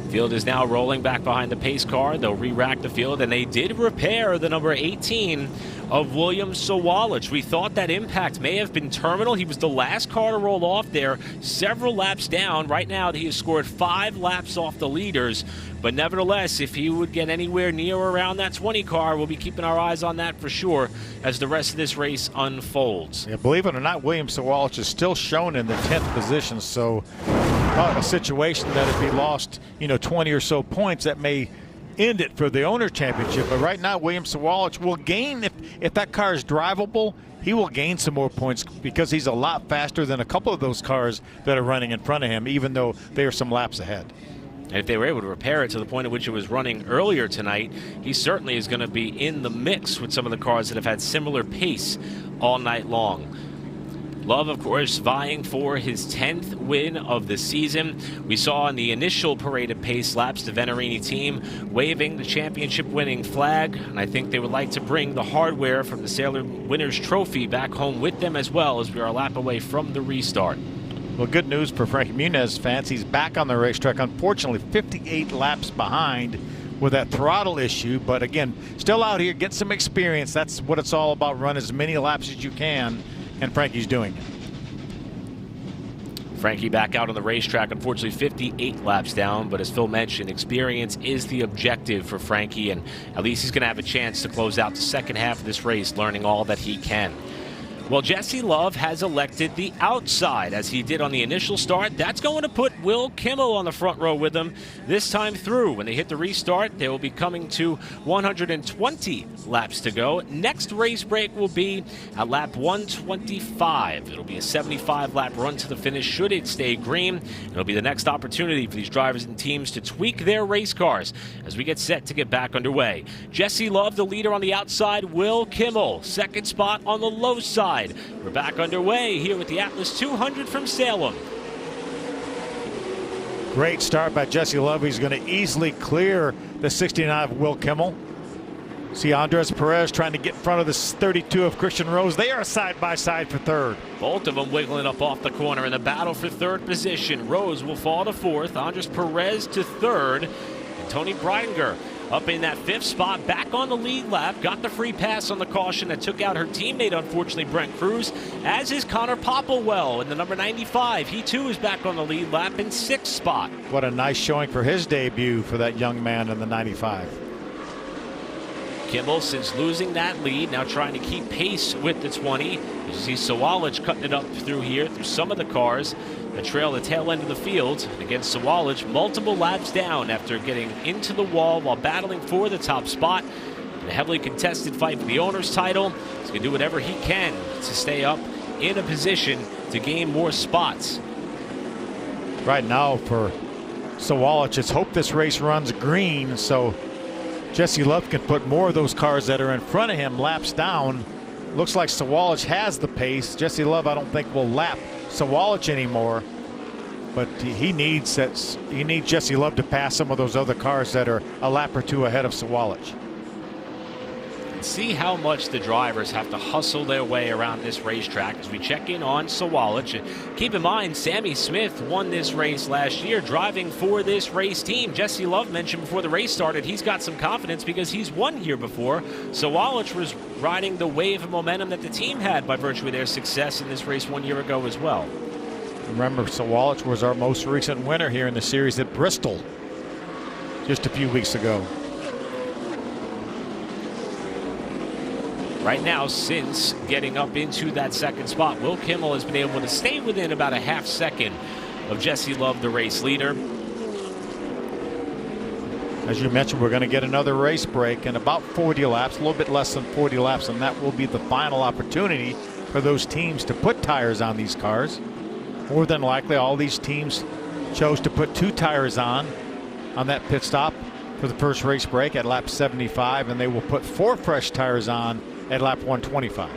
Field is now rolling back behind the pace car. They'll re-rack the field, and they did repair the number 18 of William Sawalich. We thought that impact may have been terminal. He was the last car to roll off there, several laps down. Right now, he has scored 5 laps off the leaders. But nevertheless, if he would get anywhere near or around that 20 car, we'll be keeping our eyes on that for sure as the rest of this race unfolds. Yeah, believe it or not, William Sawalich is still shown in the 10th position, so a situation that if he lost, 20 or so points, that may end it for the owner championship. But right now, William Sawalich will gain, if that car is drivable, he will gain some more points because he's a lot faster than a couple of those cars that are running in front of him, even though they are some laps ahead. And if they were able to repair it to the point at which it was running earlier tonight, he certainly is going to be in the mix with some of the cars that have had similar pace all night long. Love, of course, vying for his 10th win of the season. We saw in the initial parade of pace laps the Venerini team waving the championship-winning flag, and I think they would like to bring the hardware from the Sailor Winners Trophy back home with them as well, as we are a lap away from the restart. Well, good news for Frankie Muniz fans. He's back on the racetrack. Unfortunately, 58 laps behind with that throttle issue. But again, still out here, get some experience. That's what it's all about. Run as many laps as you can, and Frankie's doing it. Frankie back out on the racetrack, unfortunately 58 laps down, but as Phil mentioned, experience is the objective for Frankie, and at least he's going to have a chance to close out the second half of this race learning all that he can. Well, Jesse Love has elected the outside, as he did on the initial start. That's going to put Will Kimmel on the front row with him this time through. When they hit the restart, they will be coming to 120 laps to go. Next race break will be at lap 125. It'll be a 75-lap run to the finish should it stay green. It'll be the next opportunity for these drivers and teams to tweak their race cars as we get set to get back underway. Jesse Love, the leader on the outside. Will Kimmel, second spot on the low side. We're back underway here with the Atlas 200 from Salem. Great start by Jesse Love. He's going to easily clear the 69 of Will Kimmel. See Andres Perez trying to get in front of this 32 of Christian Rose. They are side by side for third. Both of them wiggling up off the corner in the battle for third position. Rose will fall to fourth. Andres Perez to third. And Tony Breidinger up in that fifth spot, back on the lead lap, got the free pass on the caution that took out her teammate, unfortunately, Brent Cruz, as is Connor Popplewell in the number 95. He, too, is back on the lead lap in sixth spot. What a nice showing for his debut for that young man in the 95. Kimmel, since losing that lead, now trying to keep pace with the 20. You see Sawalich cutting it up through here, through some of the cars that trail the tail end of the field. Against Sawalich, multiple laps down after getting into the wall while battling for the top spot. In a heavily contested fight for the owner's title, he's going to do whatever he can to stay up in a position to gain more spots. Right now for Sawalich, it's hope this race runs green so Jesse Love can put more of those cars that are in front of him laps down. Looks like Sawalich has the pace. Jesse Love, I don't think, will lap Sawalich anymore, but he needs Jesse Love to pass some of those other cars that are a lap or two ahead of Sawalich. See how much the drivers have to hustle their way around this racetrack as we check in on Sawalich. Keep in mind, Sammy Smith won this race last year driving for this race team. Jesse Love mentioned before the race started he's got some confidence because he's won here before. Sawalich was riding the wave of momentum that the team had by virtue of their success in this race 1 year ago as well. Remember, Sawalich was our most recent winner here in the series at Bristol just a few weeks ago. Right now, since getting up into that second spot, Will Kimmel has been able to stay within about a half second of Jesse Love, the race leader. As you mentioned, we're going to get another race break in about 40 laps, a little bit less than 40 laps, and that will be the final opportunity for those teams to put tires on these cars. More than likely, all these teams chose to put 2 tires on that pit stop for the first race break at lap 75, and they will put 4 fresh tires on at lap 125.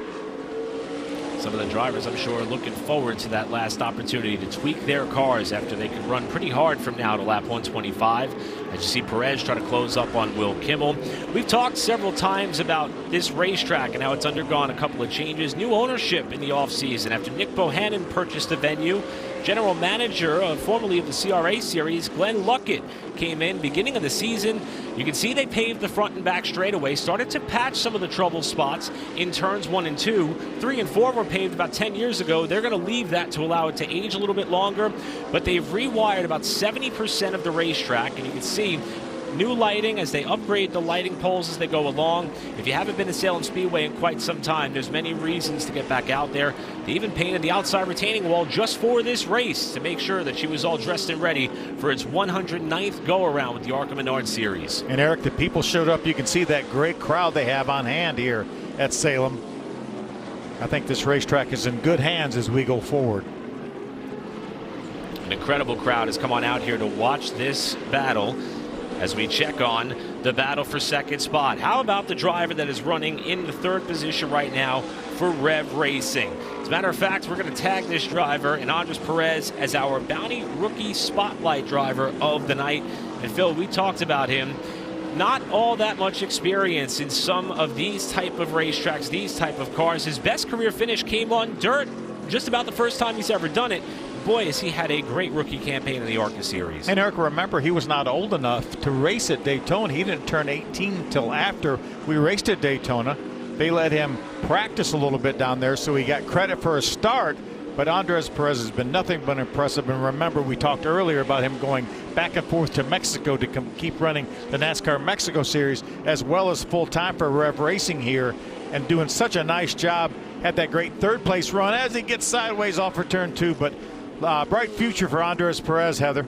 Some of the drivers, I'm sure, are looking forward to that last opportunity to tweak their cars after they could run pretty hard from now to lap 125. As you see Perez try to close up on Will Kimmel. We've talked several times about this racetrack and how it's undergone a couple of changes. New ownership in the offseason after Nick Bohannon purchased the venue. General manager, formerly of the CRA series, Glenn Luckett, came in beginning of the season. You can see they paved the front and back straightaway, started to patch some of the trouble spots in turns 1 and 2. 3 and 4 were paved about 10 years ago. They're going to leave that to allow it to age a little bit longer, but they've rewired about 70% of the racetrack, and you can see new lighting as they upgrade the lighting poles as they go along. If you haven't been to Salem Speedway in quite some time, there's many reasons to get back out there. They even painted the outside retaining wall just for this race to make sure that she was all dressed and ready for its 109th go-around with the ARCA Menard Series. And Eric, the people showed up. You can see that great crowd they have on hand here at Salem. I think this racetrack is in good hands as we go forward. An incredible crowd has come on out here to watch this battle as we check on the battle for second spot. How about the driver that is running in the 3rd position right now for Rev Racing? As a matter of fact, we're going to tag this driver and Andres Perez as our Bounty Rookie Spotlight driver of the night. And Phil, we talked about him. Not all that much experience in some of these type of racetracks, these type of cars. His best career finish came on dirt just about the first time he's ever done it. Boy, has he had a great rookie campaign in the ARCA Series. And Eric, remember, he was not old enough to race at Daytona. He didn't turn 18 until after we raced at Daytona. They let him practice a little bit down there, so he got credit for his start. But Andres Perez has been nothing but impressive. And remember, we talked earlier about him going back and forth to Mexico to keep running the NASCAR Mexico Series, as well as full-time for Rev Racing here, and doing such a nice job. Had that great 3rd place run as he gets sideways off for turn 2, but bright future for Andres Perez, Heather.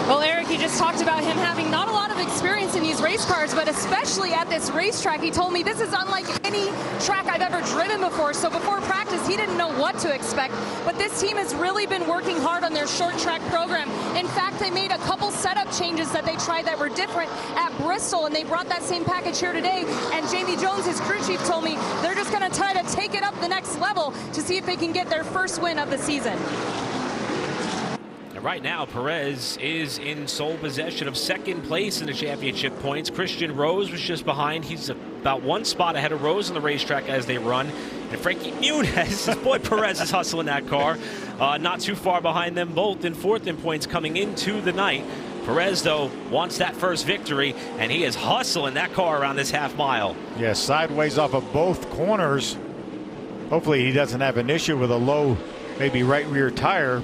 Well, Eric, you just talked about him having not a lot of experience in these race cars, but especially at this racetrack. He told me this is unlike any track I've ever driven before. So before practice, he didn't know what to expect. But this team has really been working hard on their short track program. In fact, they made a couple setup changes that they tried that were different at Bristol, and they brought that same package here today. And Jamie Jones, his crew chief, told me they're just going to try to take it up the next level to see if they can get their first win of the season. Right now, Perez is in sole possession of 2nd place in the championship points. Christian Rose was just behind. He's about 1 spot ahead of Rose on the racetrack as they run. And Frankie Muniz, his boy Perez, is hustling that car. Not too far behind them both in 4th in points coming into the night. Perez, though, wants that first victory, and he is hustling that car around this half mile. Yeah, sideways off of both corners. Hopefully he doesn't have an issue with a low, maybe right rear tire.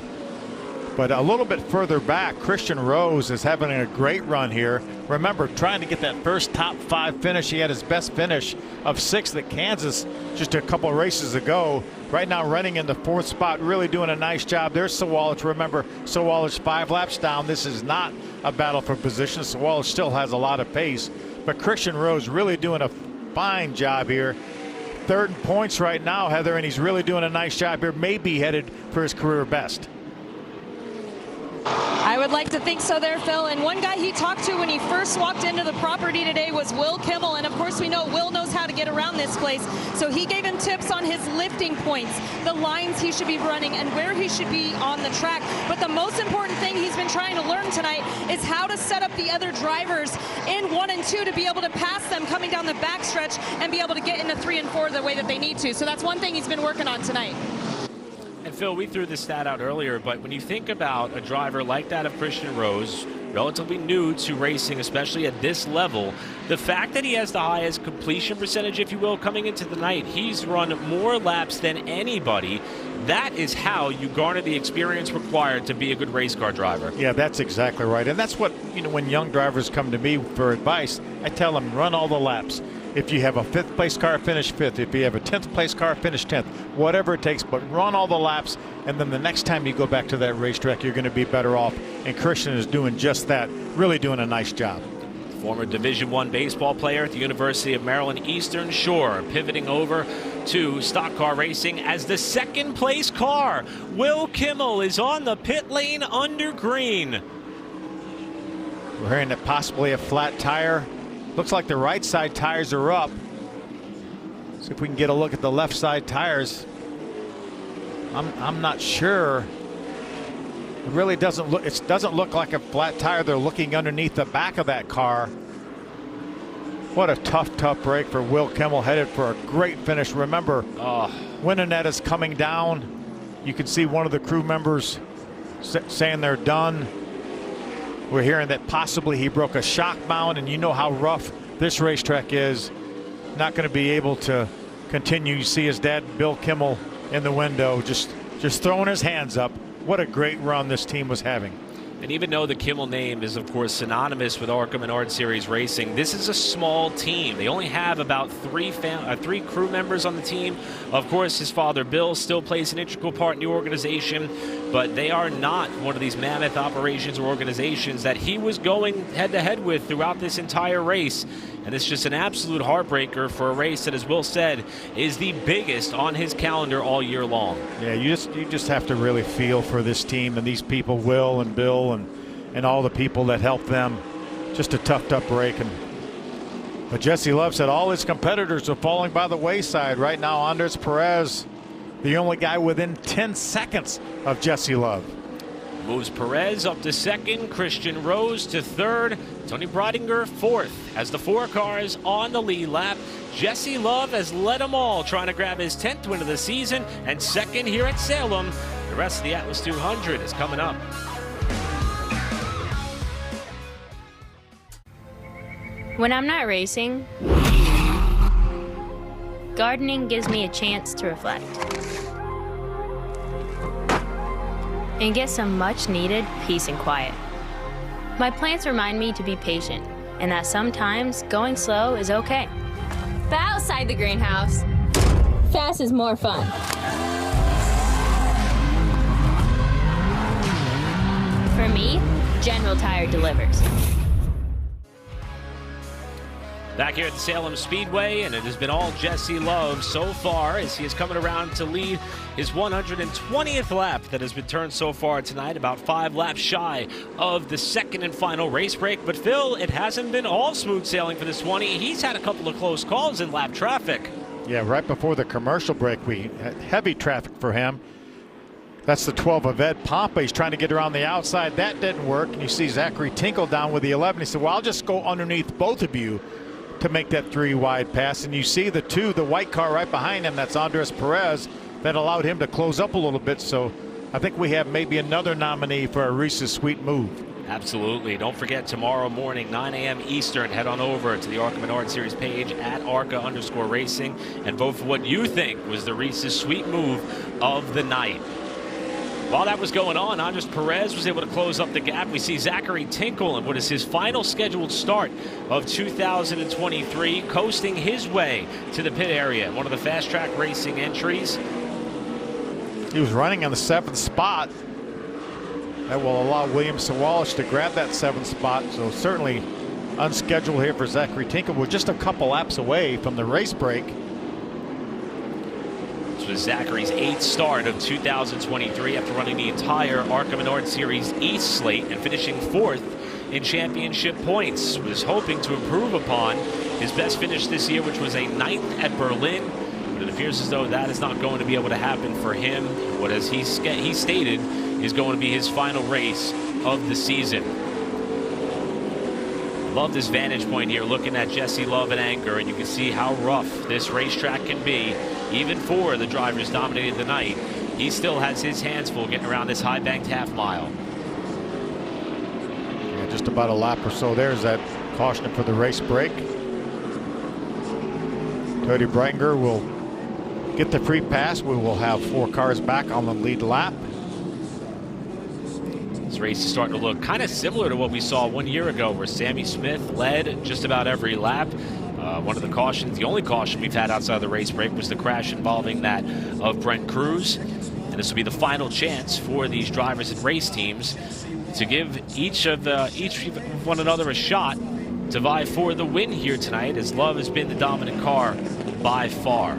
But a little bit further back, Christian Rose is having a great run here. Remember, trying to get that first top 5 finish. He had his best finish of 6th at Kansas just a couple of races ago. Right now running in the 4th spot, really doing a nice job. There's Sawalich. Remember, Sawalich 5 laps down. This is not a battle for position. Sawalich still has a lot of pace. But Christian Rose really doing a fine job here. 3rd in points right now, Heather, and he's really doing a nice job here. Maybe headed for his career best. I would like to think so there, Phil. And one guy he talked to when he first walked into the property today was Will Kimmel. And of course, we know Will knows how to get around this place. So he gave him tips on his lifting points, the lines he should be running, and where he should be on the track. But the most important thing he's been trying to learn tonight is how to set up the other drivers in 1 and 2 to be able to pass them coming down the backstretch and be able to get into 3 and 4 the way that they need to. So that's one thing he's been working on tonight. And Phil, we threw this stat out earlier, but when you think about a driver like that of Christian Rose, relatively new to racing, especially at this level, the fact that he has the highest completion percentage, if you will, coming into the night, he's run more laps than anybody. That is how you garner the experience required to be a good race car driver. Yeah, that's exactly right. And that's what, when young drivers come to me for advice, I tell them run all the laps. If you have a 5th place car, finish 5th. If you have a 10th place car, finish 10th. Whatever it takes, but run all the laps, and then the next time you go back to that racetrack, you're going to be better off. And Christian is doing just that, really doing a nice job. Former Division I baseball player at the University of Maryland Eastern Shore, pivoting over to stock car racing as the 2nd place car. Will Kimmel is on the pit lane under green. We're hearing that possibly a flat tire. Looks like the right side tires are up. See if we can get a look at the left side tires. I'm not sure. It really doesn't look. It doesn't look like a flat tire. They're looking underneath the back of that car. What a tough break for Will Kimmel, headed for a great finish. Remember, when Annette is coming down, you can see one of the crew members saying they're done. We're hearing that possibly he broke a shock mount, and you know how rough this racetrack is. Not going to be able to continue. You see his dad, Bill Kimmel, in the window, just throwing his hands up. What a great run this team was having. And even though the Kimmel name is, of course, synonymous with ARCA Menard Series Racing, this is a small team. They only have about 3 crew members on the team. Of course, his father, Bill, still plays an integral part in the organization, but they are not one of these mammoth operations or organizations that he was going head-to-head with throughout this entire race. And it's just an absolute heartbreaker for a race that, as Will said, is the biggest on his calendar all year long. Yeah, you just have to really feel for this team and these people, Will and Bill and all the people that help them. Just a tough break. But Jesse Love said all his competitors are falling by the wayside. Right now, Andres Perez, the only guy within 10 seconds of Jesse Love. Moves Perez up to 2nd, Christian Rose to 3rd, Tony Brodinger 4th. As the 4 cars on the lead lap, Jesse Love has led them all, trying to grab his 10th win of the season and 2nd here at Salem. The rest of the Atlas 200 is coming up. When I'm not racing, gardening gives me a chance to reflect and get some much-needed peace and quiet. My plants remind me to be patient and that sometimes going slow is okay. But outside the greenhouse, fast is more fun. For me, General Tire delivers. Back here at the Salem Speedway, and it has been all Jesse Love so far as he is coming around to lead his 120th lap that has been turned so far tonight, about 5 laps shy of the 2nd and final race break. But Phil, it hasn't been all smooth sailing for this 20. He's had a couple of close calls in lap traffic. Yeah, right before the commercial break, we had heavy traffic for him. That's the 12 of Ed Pompa. He's trying to get around the outside. That didn't work. And you see Zachary Tinkle down with the 11. He said, well, I'll just go underneath both of you to make that 3 wide pass. And you see the white car right behind him, that's Andres Perez, that allowed him to close up a little bit. So I think we have maybe another nominee for a Reese's Sweet move. Absolutely. Don't forget, tomorrow morning, 9 a.m. Eastern, head on over to the ARCA Menard Series page at ARCA_racing and vote for what you think was the Reese's Sweet move of the night. While that was going on, Andres Perez was able to close up the gap. We see Zachary Tinkle in what is his final scheduled start of 2023, coasting his way to the pit area. One of the fast track racing entries. He was running on the 7th spot. That will allow William Sawalich to grab that 7th spot. So certainly unscheduled here for Zachary Tinkle. We're just a couple laps away from the race break. This was Zachary's 8th start of 2023 after running the entire ARCA Menard Series East slate and finishing 4th in championship points. Was hoping to improve upon his best finish this year, which was a 9th at Berlin. But it appears as though that is not going to be able to happen for him. What, as he stated, is going to be his final race of the season. Love this vantage point here, looking at Jesse Love and Anger, and you can see how rough this racetrack can be. Even for the drivers dominating the night, he still has his hands full getting around this high-banked half mile. Yeah, just about a lap or so. There's that caution for the race break. Cody Breitinger will get the free pass. We will have 4 cars back on the lead lap. This race is starting to look kind of similar to what we saw 1 year ago, where Sammy Smith led just about every lap. One of the cautions, the only caution we've had outside of the race break, was the crash involving that of Brent Cruz. And this will be the final chance for these drivers and race teams to give each of one another a shot to vie for the win here tonight, as Love has been the dominant car by far.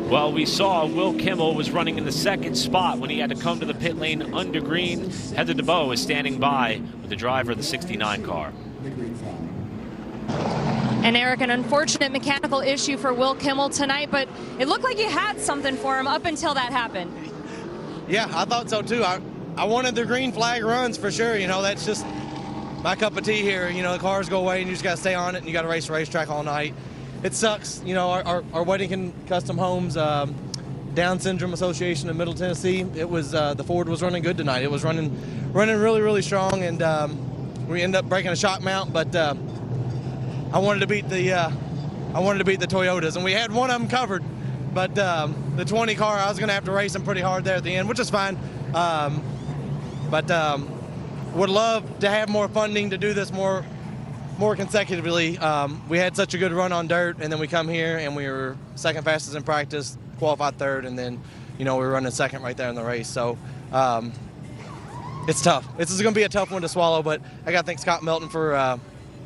Well, we saw Will Kimmel was running in the 2nd spot when he had to come to the pit lane under green. Heather DeBow is standing by with the driver of the 69 car. And Eric, an unfortunate mechanical issue for Will Kimmel tonight, but it looked like you had something for him up until that happened. Yeah, I thought so too. I wanted the green flag runs for sure. You know, that's just my cup of tea here. You know, the cars go away and you just got to stay on it, and you got to race the racetrack all night. It sucks. You know, our Weddington Custom Homes Down Syndrome Association in Middle Tennessee, it was the Ford was running good tonight. It was running really, really strong, and we ended up breaking a shock mount, but I wanted to beat the Toyotas, and we had one of them covered. But the 20 car, I was going to have to race them pretty hard there at the end, which is fine. But would love to have more funding to do this more consecutively. We had such a good run on dirt, and then we come here and we were 2nd fastest in practice, qualified 3rd, and then we were running 2nd right there in the race. So it's tough. This is going to be a tough one to swallow, but I got to thank Scott Melton for.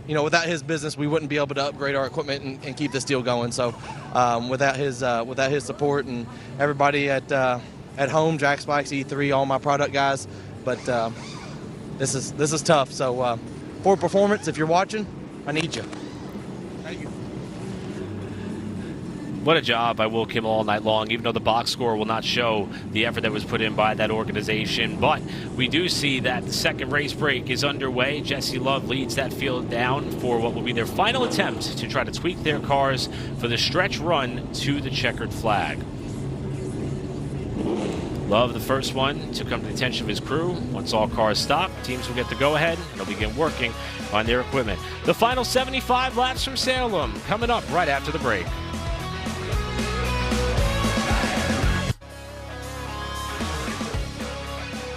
Without his business, we wouldn't be able to upgrade our equipment and keep this deal going. So, without his support and everybody at home, Jack Spikes, E3, all my product guys, but this is tough. So, Ford Performance, if you're watching, I need you. Thank you. What a job by Will Kimmel all night long, even though the box score will not show the effort that was put in by that organization. But we do see that the 2nd race break is underway. Jesse Love leads that field down for what will be their final attempt to try to tweak their cars for the stretch run to the checkered flag. Love, the first one to come to the attention of his crew. Once all cars stop, teams will get the go-ahead and they'll begin working on their equipment. The final 75 laps from Salem coming up right after the break.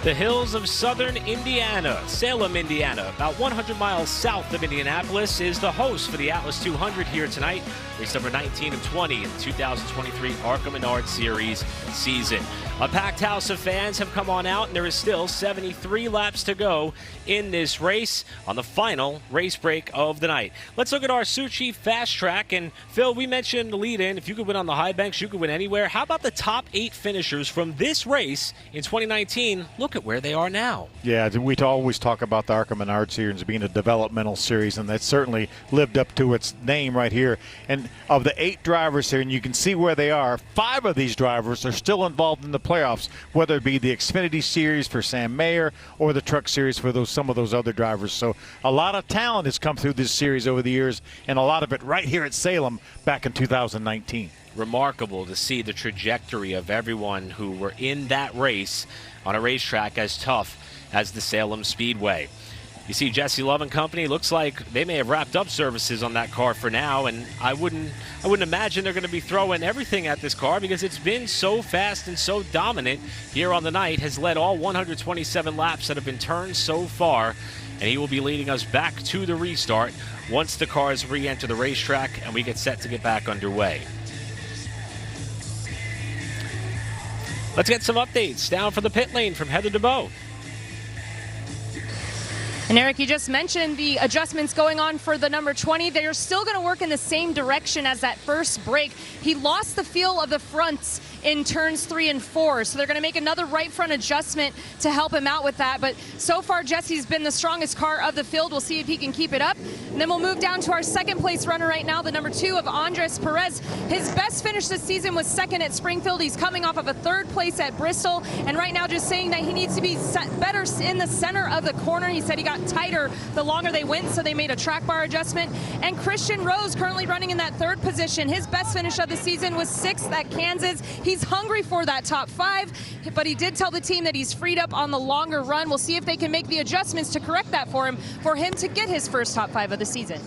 The hills of southern Indiana, Salem, Indiana, about 100 miles south of Indianapolis, is the host for the Atlas 200 here tonight. Race number 19 and 20 in the 2023 ARCA Menard Series season. A packed house of fans have come on out, and there is still 73 laps to go in this race on the final race break of the night. Let's look at our Sioux Chief Fast Track. And Phil, we mentioned in the lead-in, if you could win on the high banks, you could win anywhere. How about the top 8 finishers from this race in 2019? Look at where they are now. Yeah, we always talk about the ARCA Menard Series being a developmental series, and that certainly lived up to its name right here. And of the 8 drivers here, and you can see where they are, 5 of these drivers are still involved in the playoffs, whether it be the Xfinity Series for Sam Mayer or the Truck Series for some of those other drivers. So a lot of talent has come through this series over the years, and a lot of it right here at Salem back in 2019. Remarkable to see the trajectory of everyone who were in that race on a racetrack as tough as the Salem Speedway. You see Jesse Love and company, looks like they may have wrapped up services on that car for now, and I wouldn't imagine they're going to be throwing everything at this car because it's been so fast and so dominant here on the night, has led all 127 laps that have been turned so far, and he will be leading us back to the restart once the cars re-enter the racetrack and we get set to get back underway. Let's get some updates down from the pit lane from Heather DeBow. And Eric, you just mentioned the adjustments going on for the number 20. They're still going to work in the same direction as that first break. He lost the feel of the fronts in turns 3 and 4, so they're going to make another right front adjustment to help him out with that. But so far, Jesse's been the strongest car of the field. We'll see if he can keep it up. And then we'll move down to our second place runner right now, the number 2 of Andres Perez. His best finish this season was second at Springfield. He's coming off of a third place at Bristol, and right now just saying that he needs to be better in the center of the corner. He said he got tighter the longer they went, so they made a track bar adjustment. And Christian Rose currently running in that third position. His best finish of the season was 6th at Kansas. He's hungry for that top 5, but he did tell the team that he's freed up on the longer run. We'll see if they can make the adjustments to correct that for him to get his first top 5 of the season.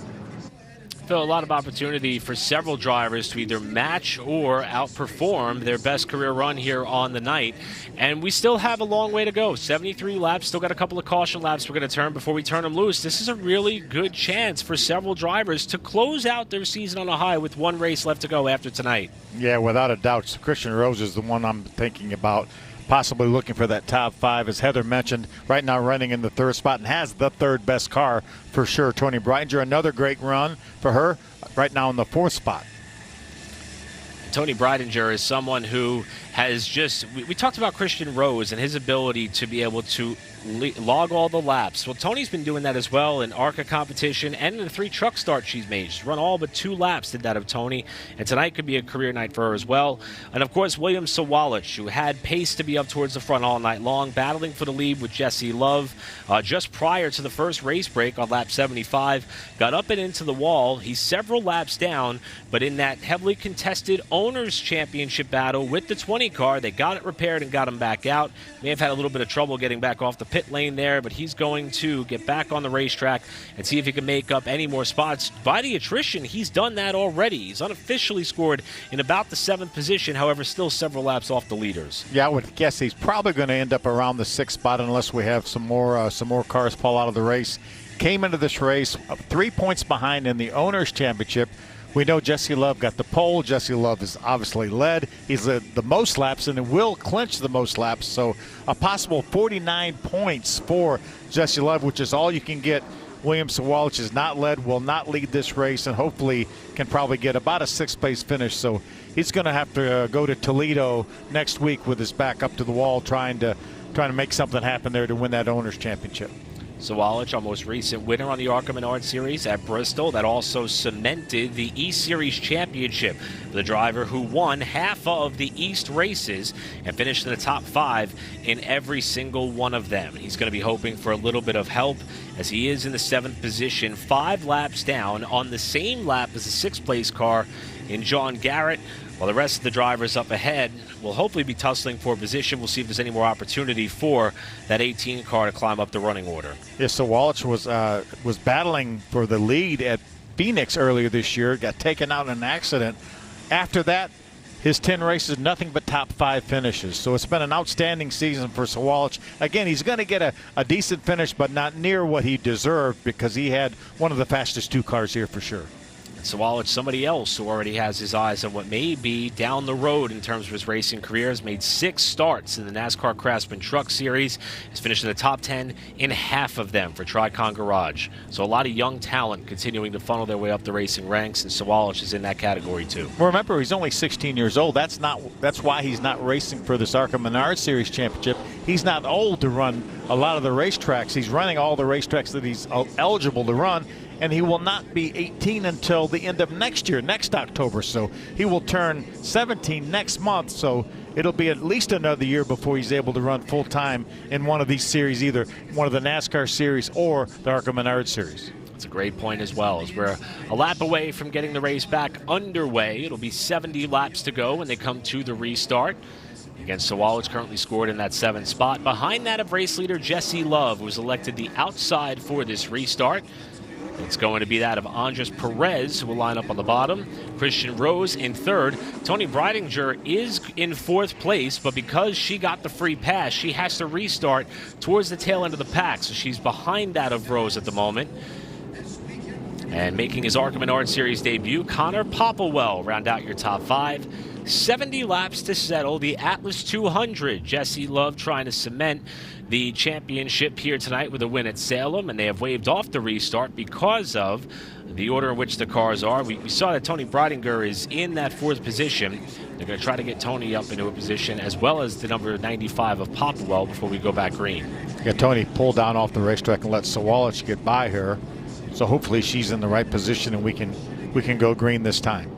Phil, a lot of opportunity for several drivers to either match or outperform their best career run here on the night. And we still have a long way to go. 73 laps, still got a couple of caution laps we're going to turn before we turn them loose. This is a really good chance for several drivers to close out their season on a high with one race left to go after tonight. Yeah, without a doubt. Christian Rose is the one I'm thinking about, possibly looking for that top 5, as Heather mentioned, right now running in the third spot and has the third best car for sure. Tony Breitinger, another great run for her, right now in the 4th spot. Tony Breitinger is someone who has just, we talked about Christian Rose and his ability to be able to log all the laps. Well, Tony's been doing that as well in ARCA competition and in the 3 truck starts she's made. She's run all but 2 laps, did that of Tony, and tonight could be a career night for her as well. And of course, William Sawalich, who had pace to be up towards the front all night long, battling for the lead with Jesse Love just prior to the first race break on lap 75, got up and into the wall. He's several laps down, but in that heavily contested Owners Championship battle with the 20 car, they got it repaired and got him back out. May have had a little bit of trouble getting back off the pit lane there, but he's going to get back on the racetrack and see if he can make up any more spots. By the attrition, he's done that already. He's unofficially scored in about the 7th position, however, still several laps off the leaders. Yeah, I would guess he's probably going to end up around the 6th spot unless we have some more cars fall out of the race. Came into this race 3 points behind in the Owners Championship. We know Jesse Love got the pole. Jesse Love is obviously led. He's led the most laps and will clinch the most laps. So a possible 49 points for Jesse Love, which is all you can get. William Sawalich is not led, will not lead this race, and hopefully can probably get about a 6th place finish. So he's going to have to go to Toledo next week with his back up to the wall, trying to make something happen there to win that Owners Championship. Sawalich, our most recent winner on the ARCA Menard Series at Bristol. That also cemented the East Series Championship for the driver who won half of the East races and finished in the top 5 in every single one of them. He's going to be hoping for a little bit of help as he is in the 7th position, 5 laps down on the same lap as the 6th place car in John Garrett. While the rest of the drivers up ahead will hopefully be tussling for position. We'll see if there's any more opportunity for that 18 car to climb up the running order. Yeah, so Walsh was battling for the lead at Phoenix earlier this year, got taken out in an accident. After that, his 10 races, nothing but top 5 finishes. So it's been an outstanding season for Sawalich. Again, he's going to get a decent finish, but not near what he deserved because he had one of the fastest 2 cars here for sure. Sawalich, somebody else who already has his eyes on what may be down the road in terms of his racing career, has made 6 starts in the NASCAR Craftsman Truck Series, has finished in the top 10 in half of them for Tricon Garage. So a lot of young talent continuing to funnel their way up the racing ranks, and Sawalich is in that category too. Well, remember, he's only 16 years old. That's why he's not racing for this ARCA Menard Series Championship. He's not old to run a lot of the racetracks. He's running all the racetracks that he's eligible to run, and he will not be 18 until the end of next year, next October. So he will turn 17 next month. So it'll be at least another year before he's able to run full-time in one of these series, either one of the NASCAR series or the ARCA Menard Series. That's a great point as well, as we're a lap away from getting the race back underway. It'll be 70 laps to go when they come to the restart. Again, Sawalich currently scored in that 7th spot. Behind that of race leader Jesse Love, who was elected the outside for this restart. It's going to be that of Andres Perez, who will line up on the bottom. Christian Rose in 3rd. Toni Breidinger is in 4th place, but because she got the free pass, she has to restart towards the tail end of the pack. So she's behind that of Rose at the moment. And making his ARCA Menard Series debut, Connor Popplewell round out your top 5. 70 laps to settle the Atlas 200. Jesse Love trying to cement the championship here tonight with a win at Salem, and they have waved off the restart because of the order in which the cars are. We saw that Toni Breidinger is in that 4th position. They're going to try to get Toni up into a position, as well as the number 95 of Popplewell before we go back green. Yeah, Toni pulled down off the racetrack and let Sawalich get by her. So hopefully she's in the right position and we can go green this time.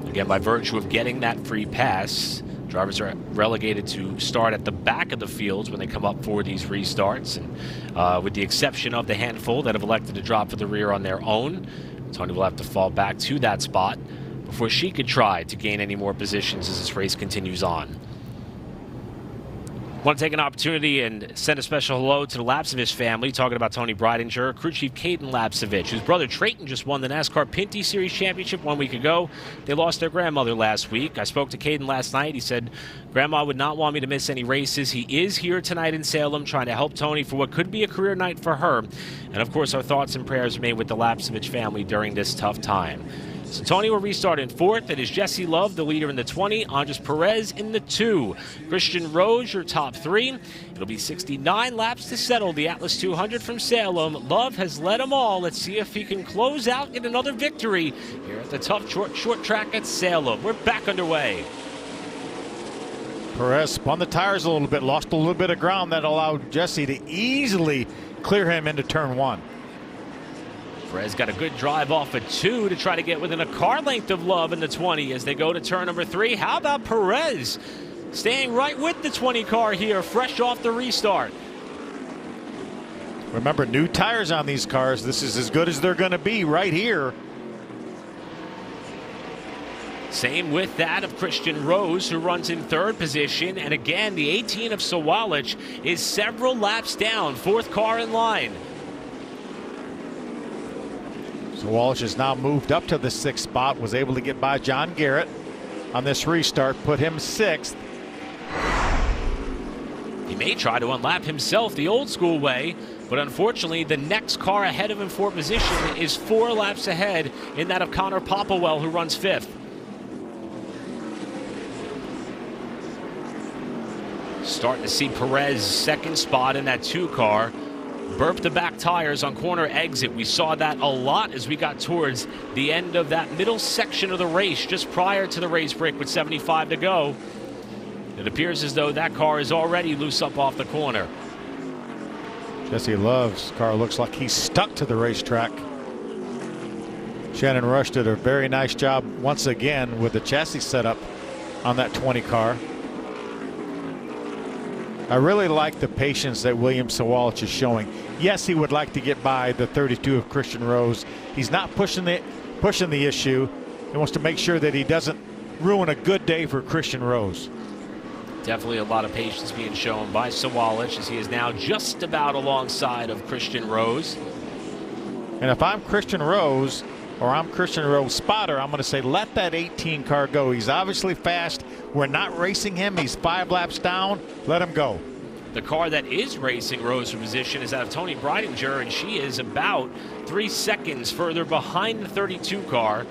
Again, by virtue of getting that free pass, drivers are relegated to start at the back of the fields when they come up for these restarts. And with the exception of the handful that have elected to drop for the rear on their own, Toni will have to fall back to that spot before she could try to gain any more positions as this race continues on. Want to take an opportunity and send a special hello to the Lapcevich family, talking about Toni Breidinger, crew chief Caden Lapcevich, whose brother Trayton just won the NASCAR Pinty Series Championship 1 week ago. They lost their grandmother last week. I spoke to Caden last night. He said, Grandma would not want me to miss any races. He is here tonight in Salem trying to help Toni for what could be a career night for her. And of course, our thoughts and prayers remain with the Lapcevich family during this tough time. So Toni will restart in 4th. It is Jesse Love, the leader, in the 20. Andres Perez in the 2. Christian Rose, your top 3. It'll be 69 laps to settle the Atlas 200 from Salem. Love has led them all. Let's see if he can close out in another victory here at the tough short track at Salem. We're back underway. Perez spun the tires a little bit, lost a little bit of ground that allowed Jesse to easily clear him into turn 1. Perez got a good drive off a 2 to try to get within a car length of Love in the 20 as they go to turn number 3. How about Perez staying right with the 20 car here, fresh off the restart? Remember, new tires on these cars. This is as good as they're going to be right here. Same with that of Christian Rose, who runs in 3rd position. And again, the 18 of Sawalich is several laps down, 4th car in line. Sawalich has now moved up to the 6th spot, was able to get by John Garrett on this restart, put him 6th. He may try to unlap himself the old school way, but unfortunately the next car ahead of him for position is 4 laps ahead in that of Connor Popplewell, who runs 5th. Starting to see Perez 2nd spot in that 2 car. Burp the back tires on corner exit. We saw that a lot as we got towards the end of that middle section of the race, just prior to the race break with 75 to go. It appears as though that car is already loose up off the corner. Jesse Love's car looks like he's stuck to the racetrack. Shannon Rush did a very nice job once again with the chassis setup on that 20 car. I really like the patience that William Sawalich is showing. Yes, he would like to get by the 32 of Christian Rose. He's not pushing the issue. He wants to make sure that he doesn't ruin a good day for Christian Rose. Definitely a lot of patience being shown by Sawalich, as he is now just about alongside of Christian Rose. And if I'm Christian Rose, or I'm Christian Rose spotter, I'm going to say let that 18 car go. He's obviously fast. We're not racing him. He's 5 laps down. Let him go. The car that is racing Rose for position is that of Toni Breidinger, and she is about 3 seconds further behind the 32 car.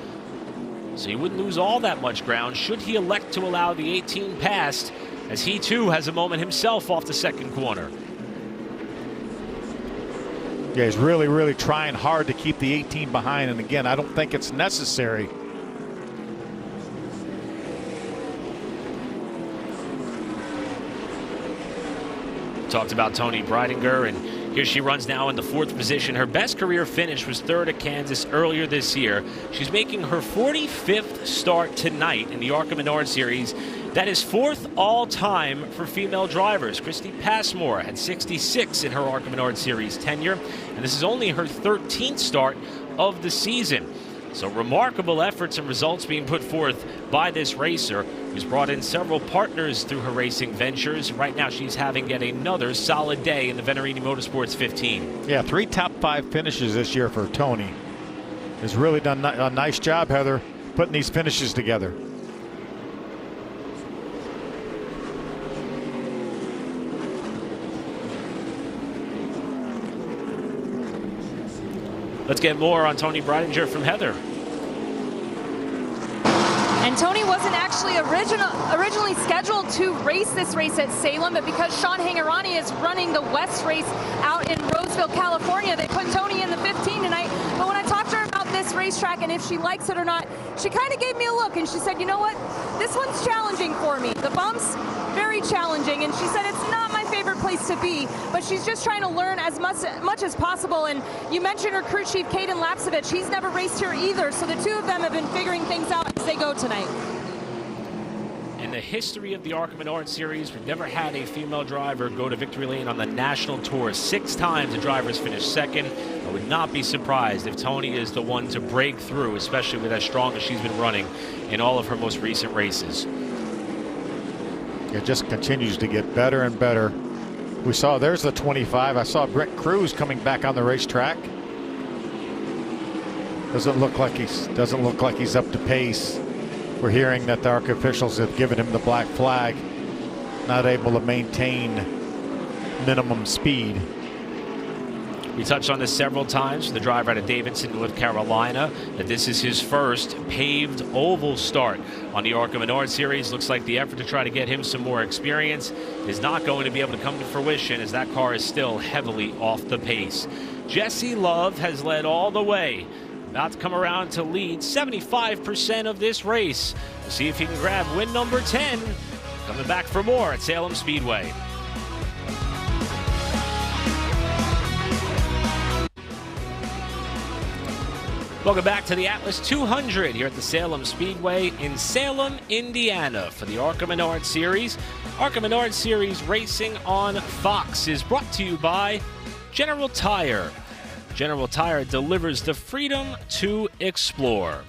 So he wouldn't lose all that much ground should he elect to allow the 18 past, as he too has a moment himself off the 2nd corner. Yeah, he's really trying hard to keep the 18 behind, and again, I don't think it's necessary. Talked about Toni Breidinger, and here she runs now in the 4th position. Her best career finish was 3rd at Kansas earlier this year. She's making her 45th start tonight in the ARCA Menard Series. That is 4th all-time for female drivers. Christy Passmore had 66 in her ARCA Menard Series tenure, and this is only her 13th start of the season. So remarkable efforts and results being put forth by this racer, who's brought in several partners through her racing ventures. Right now she's having yet another solid day in the Venturini Motorsports 15. Yeah, 3 top 5 finishes this year for Tony. Has really done a nice job, Heather, putting these finishes together. Let's get more on Tony Breidinger from Heather. And Tony wasn't actually originally scheduled to race this race at Salem, but because Sean Hangarani is running the West race out in Roseville, California, they put Tony in the 15 tonight. But when I talked to her about this racetrack and if she likes it or not, she kind of gave me a look and she said, you know what, this one's challenging for me. The bumps, very challenging. And she said it's not my favorite place to be, but she's just trying to learn as much as possible. And you mentioned her crew chief, Kaden Lapsevich. He's never raced here either, so the two of them have been figuring things out as they go tonight. In the history of the ARCA Menard Series, we've never had a female driver go to victory lane on the national tour. 6 times the drivers finished second. I would not be surprised if Tony is the one to break through, especially with as strong as she's been running in all of her most recent races. It just continues to get better and better. We saw there's the 25. I saw Brent Cruz coming back on the racetrack. Doesn't look like he's up to pace. We're hearing that the ARCA officials have given him the black flag. Not able to maintain minimum speed. We touched on this several times for the driver out of Davidson, North Carolina, that this is his first paved oval start on the ARCA Menard Series. Looks like the effort to try to get him some more experience is not going to be able to come to fruition, as that car is still heavily off the pace. Jesse Love has led all the way. About to come around to lead 75% of this race. We'll see if he can grab win number 10. Coming back for more at Salem Speedway. Welcome back to the Atlas 200 here at the Salem Speedway in Salem, Indiana for the ARCA Menard Series. ARCA Menard Series racing on Fox is brought to you by General Tire. General Tire delivers the freedom to explore.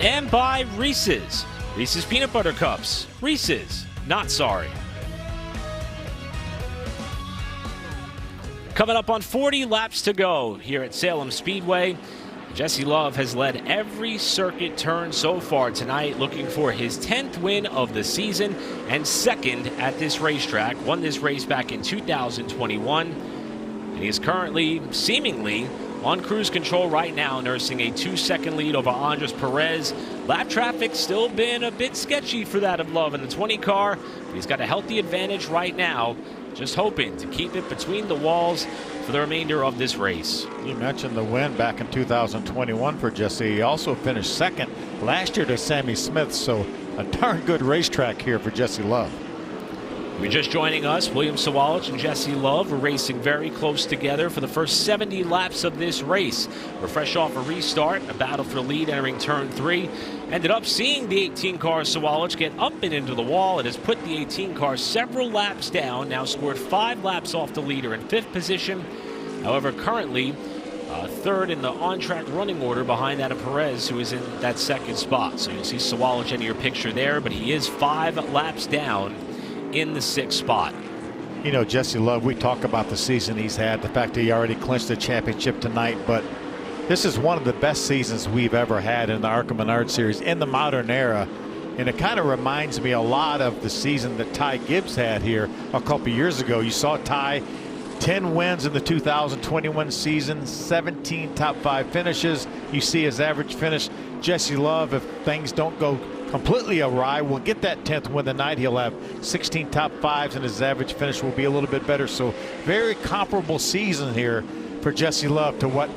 And by Reese's. Reese's Peanut Butter Cups. Reese's, not sorry. Coming up on 40 laps to go here at Salem Speedway. Jesse Love has led every circuit turn so far tonight, looking for his 10th win of the season and second at this racetrack. Won this race back in 2021. And he is currently, seemingly, on cruise control right now, nursing a 2-second lead over Andres Perez. Lap traffic still been a bit sketchy for that of Love in the 20 car, but he's got a healthy advantage right now. Just hoping to keep it between the walls for the remainder of this race. You mentioned the win back in 2021 for Jesse. He also finished second last year to Sammy Smith, so a darn good racetrack here for Jesse Love. If you're just joining us, William Sawalich and Jesse Love are racing very close together for the first 70 laps of this race. We're fresh off a restart, a battle for the lead entering turn 3. Ended up seeing the 18 car Sawalich get up and into the wall. It has put the 18 car several laps down, now scored 5 laps off the leader in 5th position. However, currently third in the on-track running order behind Adam Perez, who is in that 2nd spot. So you'll see Sawalich in your picture there, but he is 5 laps down in the 6th spot. You know, Jesse Love, we talk about the season he's had, the fact that he already clinched the championship tonight, but this is one of the best seasons we've ever had in the ARCA Menard Series in the modern era. And it kind of reminds me a lot of the season that Ty Gibbs had here a couple years ago. You saw Ty, 10 wins in the 2021 season, 17 top 5 finishes. You see his average finish. Jesse Love, if things don't go completely awry, will get that 10th win tonight. He'll have 16 top 5s and his average finish will be a little bit better. So very comparable season here for Jesse Love to what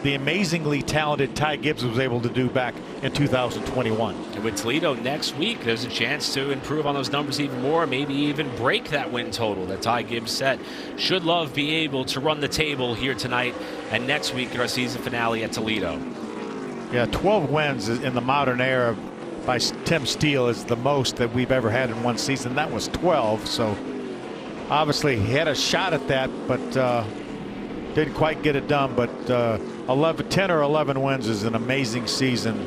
the amazingly talented Ty Gibbs was able to do back in 2021. And with Toledo next week, there's a chance to improve on those numbers even more, maybe even break that win total that Ty Gibbs set. Should Love be able to run the table here tonight and next week in our season finale at Toledo. Yeah, 12 wins in the modern era by Tim Steele is the most that we've ever had in one season. That was 12, so obviously he had a shot at that, but Didn't quite get it done, but 10 or 11 wins is an amazing season.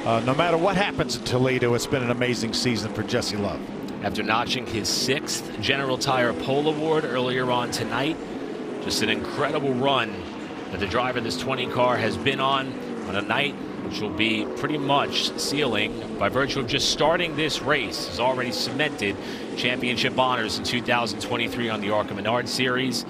No matter what happens at Toledo, it's been an amazing season for Jesse Love. After notching his 6th General Tire Pole Award earlier on tonight, just an incredible run that the driver of this 20 car has been on a night which will be pretty much sealing, by virtue of just starting this race, has already cemented championship honors in 2023 on the ARCA Menard Series.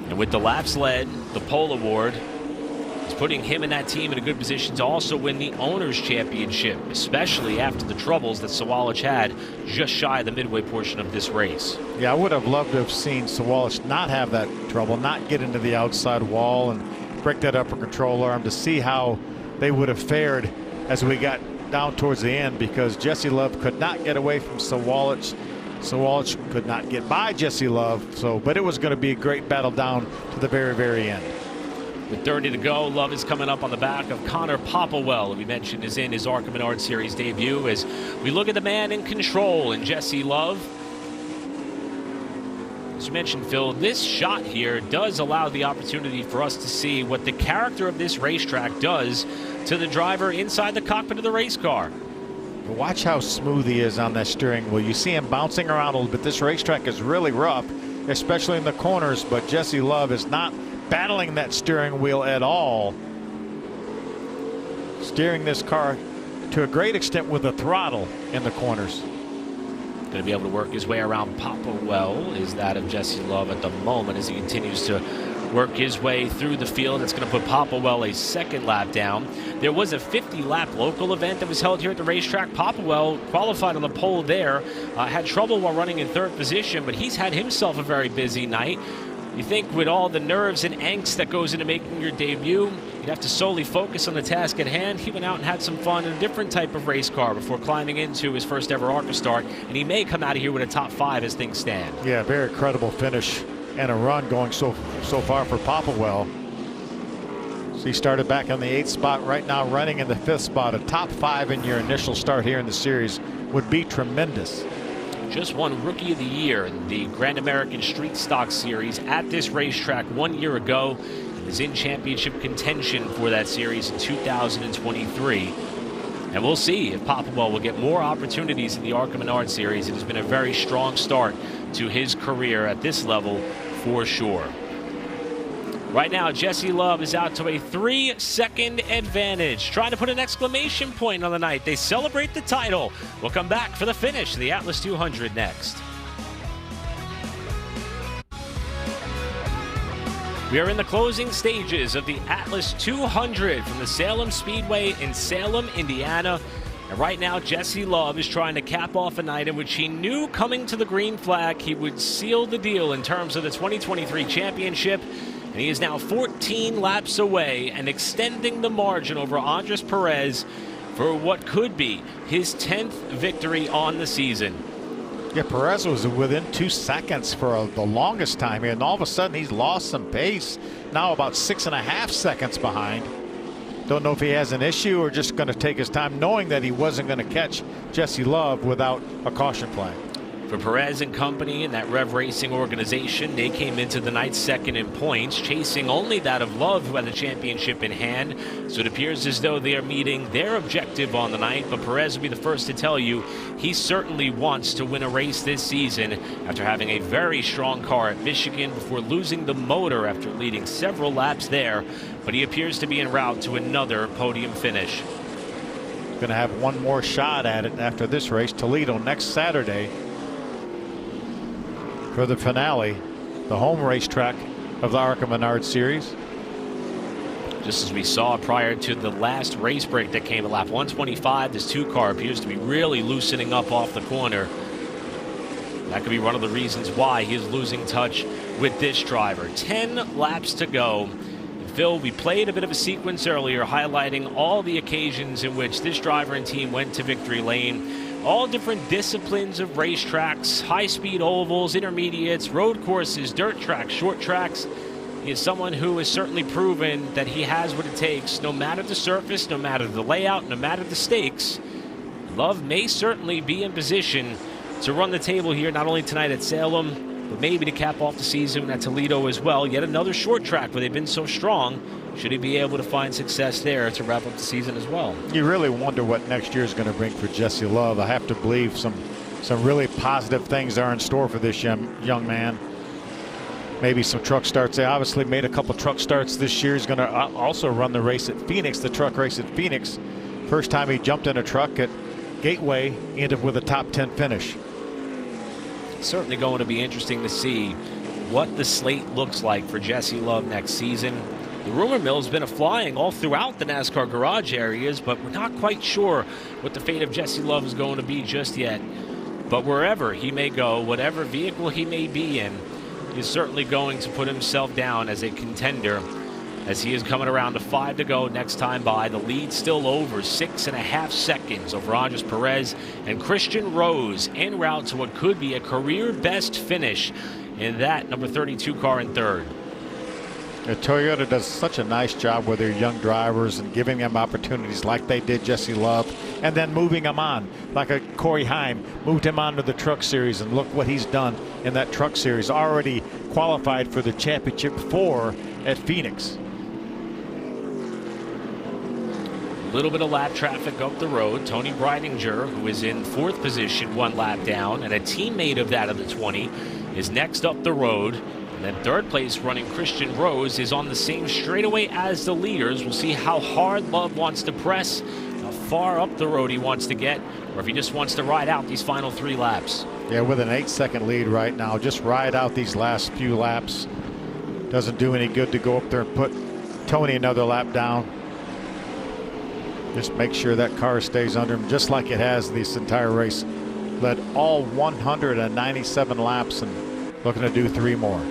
And with the laps led, the pole award is putting him and that team in a good position to also win the Owners' Championship, especially after the troubles that Sawalich had just shy of the midway portion of this race. Yeah, I would have loved to have seen Sawalich not have that trouble, not get into the outside wall and break that upper control arm, to see how they would have fared as we got down towards the end, because Jesse Love could not get away from Sawalich. Sawalich could not get by Jesse Love, but it was going to be a great battle down to the very, very end. With 30 to go, Love is coming up on the back of Connor Popplewell, who we mentioned is in his ARCA Menard Series debut, as we look at the man in control in Jesse Love. As you mentioned, Phil, this shot here does allow the opportunity for us to see what the character of this racetrack does to the driver inside the cockpit of the race car. Watch how smooth he is on that steering wheel. You see him bouncing around a little bit. This racetrack is really rough, especially in the corners, but Jesse Love is not battling that steering wheel at all. Steering this car to a great extent with the throttle in the corners. Going to be able to work his way around Popplewell is that of Jesse Love at the moment, as he continues to work his way through the field. That's going to put Popplewell a second lap down. There was a 50-lap local event that was held here at the racetrack. Popplewell qualified on the pole there, had trouble while running in 3rd position, but he's had himself a very busy night. You think with all the nerves and angst that goes into making your debut, you'd have to solely focus on the task at hand. He went out and had some fun in a different type of race car before climbing into his first ever ARCA start, and he may come out of here with a top 5 as things stand. Yeah, very credible finish and a run going so far for Popplewell. So he started back on the 8th spot, right now running in the 5th spot. A top 5 in your initial start here in the series would be tremendous. Just won Rookie of the Year in the Grand American Street Stock Series at this racetrack 1 year ago. He was in championship contention for that series in 2023. And we'll see if Popplewell will get more opportunities in the ARCA Menard Series. It has been a very strong start to his career at this level for sure. Right now, Jesse Love is out to a 3-second advantage, trying to put an exclamation point on the night. They celebrate the title. We'll come back for the finish of the Atlas 200 next. We are in the closing stages of the Atlas 200 from the Salem Speedway in Salem, Indiana. And right now, Jesse Love is trying to cap off a night in which he knew coming to the green flag he would seal the deal in terms of the 2023 championship. And he is now 14 laps away and extending the margin over Andres Perez for what could be his 10th victory on the season. Yeah, Perez was within 2 seconds for the longest time here, and all of a sudden he's lost some pace. Now about 6.5 seconds behind. Don't know if he has an issue or just going to take his time, knowing that he wasn't going to catch Jesse Love without a caution flag. For Perez and company and that Rev Racing organization, they came into the night second in points, chasing only that of Love, who had the championship in hand. So it appears as though they are meeting their objective on the night, but Perez will be the first to tell you he certainly wants to win a race this season after having a very strong car at Michigan before losing the motor after leading several laps there. But he appears to be en route to another podium finish. Going to have one more shot at it after this race, Toledo next Saturday, for the finale, the home racetrack of the ARCA Menard Series. Just as we saw prior to the last race break that came at lap 125, this 2 car appears to be really loosening up off the corner. That could be one of the reasons why he is losing touch with this driver. 10 laps to go. And Phil, we played a bit of a sequence earlier highlighting all the occasions in which this driver and team went to victory lane. All different disciplines of racetracks, high-speed ovals, intermediates, road courses, dirt tracks, short tracks. He is someone who has certainly proven that he has what it takes, no matter the surface, no matter the layout, no matter the stakes. Love may certainly be in position to run the table here, not only tonight at Salem, but maybe to cap off the season at Toledo as well. Yet another short track where they've been so strong. Should he be able to find success there to wrap up the season as well? You really wonder what next year is going to bring for Jesse Love. I have to believe some really positive things are in store for this young man. Maybe some truck starts. They obviously made a couple truck starts this year. He's going to also run the race at Phoenix, the truck race at Phoenix. First time he jumped in a truck at Gateway, ended up with a top 10 finish. Certainly going to be interesting to see what the slate looks like for Jesse Love next season. The rumor mill has been flying all throughout the NASCAR garage areas, but we're not quite sure what the fate of Jesse Love is going to be just yet. But wherever he may go, whatever vehicle he may be in, is certainly going to put himself down as a contender, as he is coming around to 5 to go next time by. The lead still over 6.5 seconds over Andres Perez and Christian Rose en route to what could be a career best finish in that number 32 car in third. Toyota does such a nice job with their young drivers and giving them opportunities like they did Jesse Love, and then moving them on, like a Corey Heim moved him on to the Truck Series, and look what he's done in that Truck Series. Already qualified for the Championship 4 at Phoenix. A little bit of lap traffic up the road. Tony Breidinger, who is in 4th position, 1 lap down, and a teammate of that of the 20 is next up the road. And then 3rd place running Christian Rose is on the same straightaway as the leaders. We'll see how hard Love wants to press, how far up the road he wants to get, or if he just wants to ride out these final 3 laps. Yeah, with an 8-second lead right now, just ride out these last few laps. Doesn't do any good to go up there and put Tony another lap down. Just make sure that car stays under him, just like it has this entire race. Led all 197 laps and looking to do 3 more.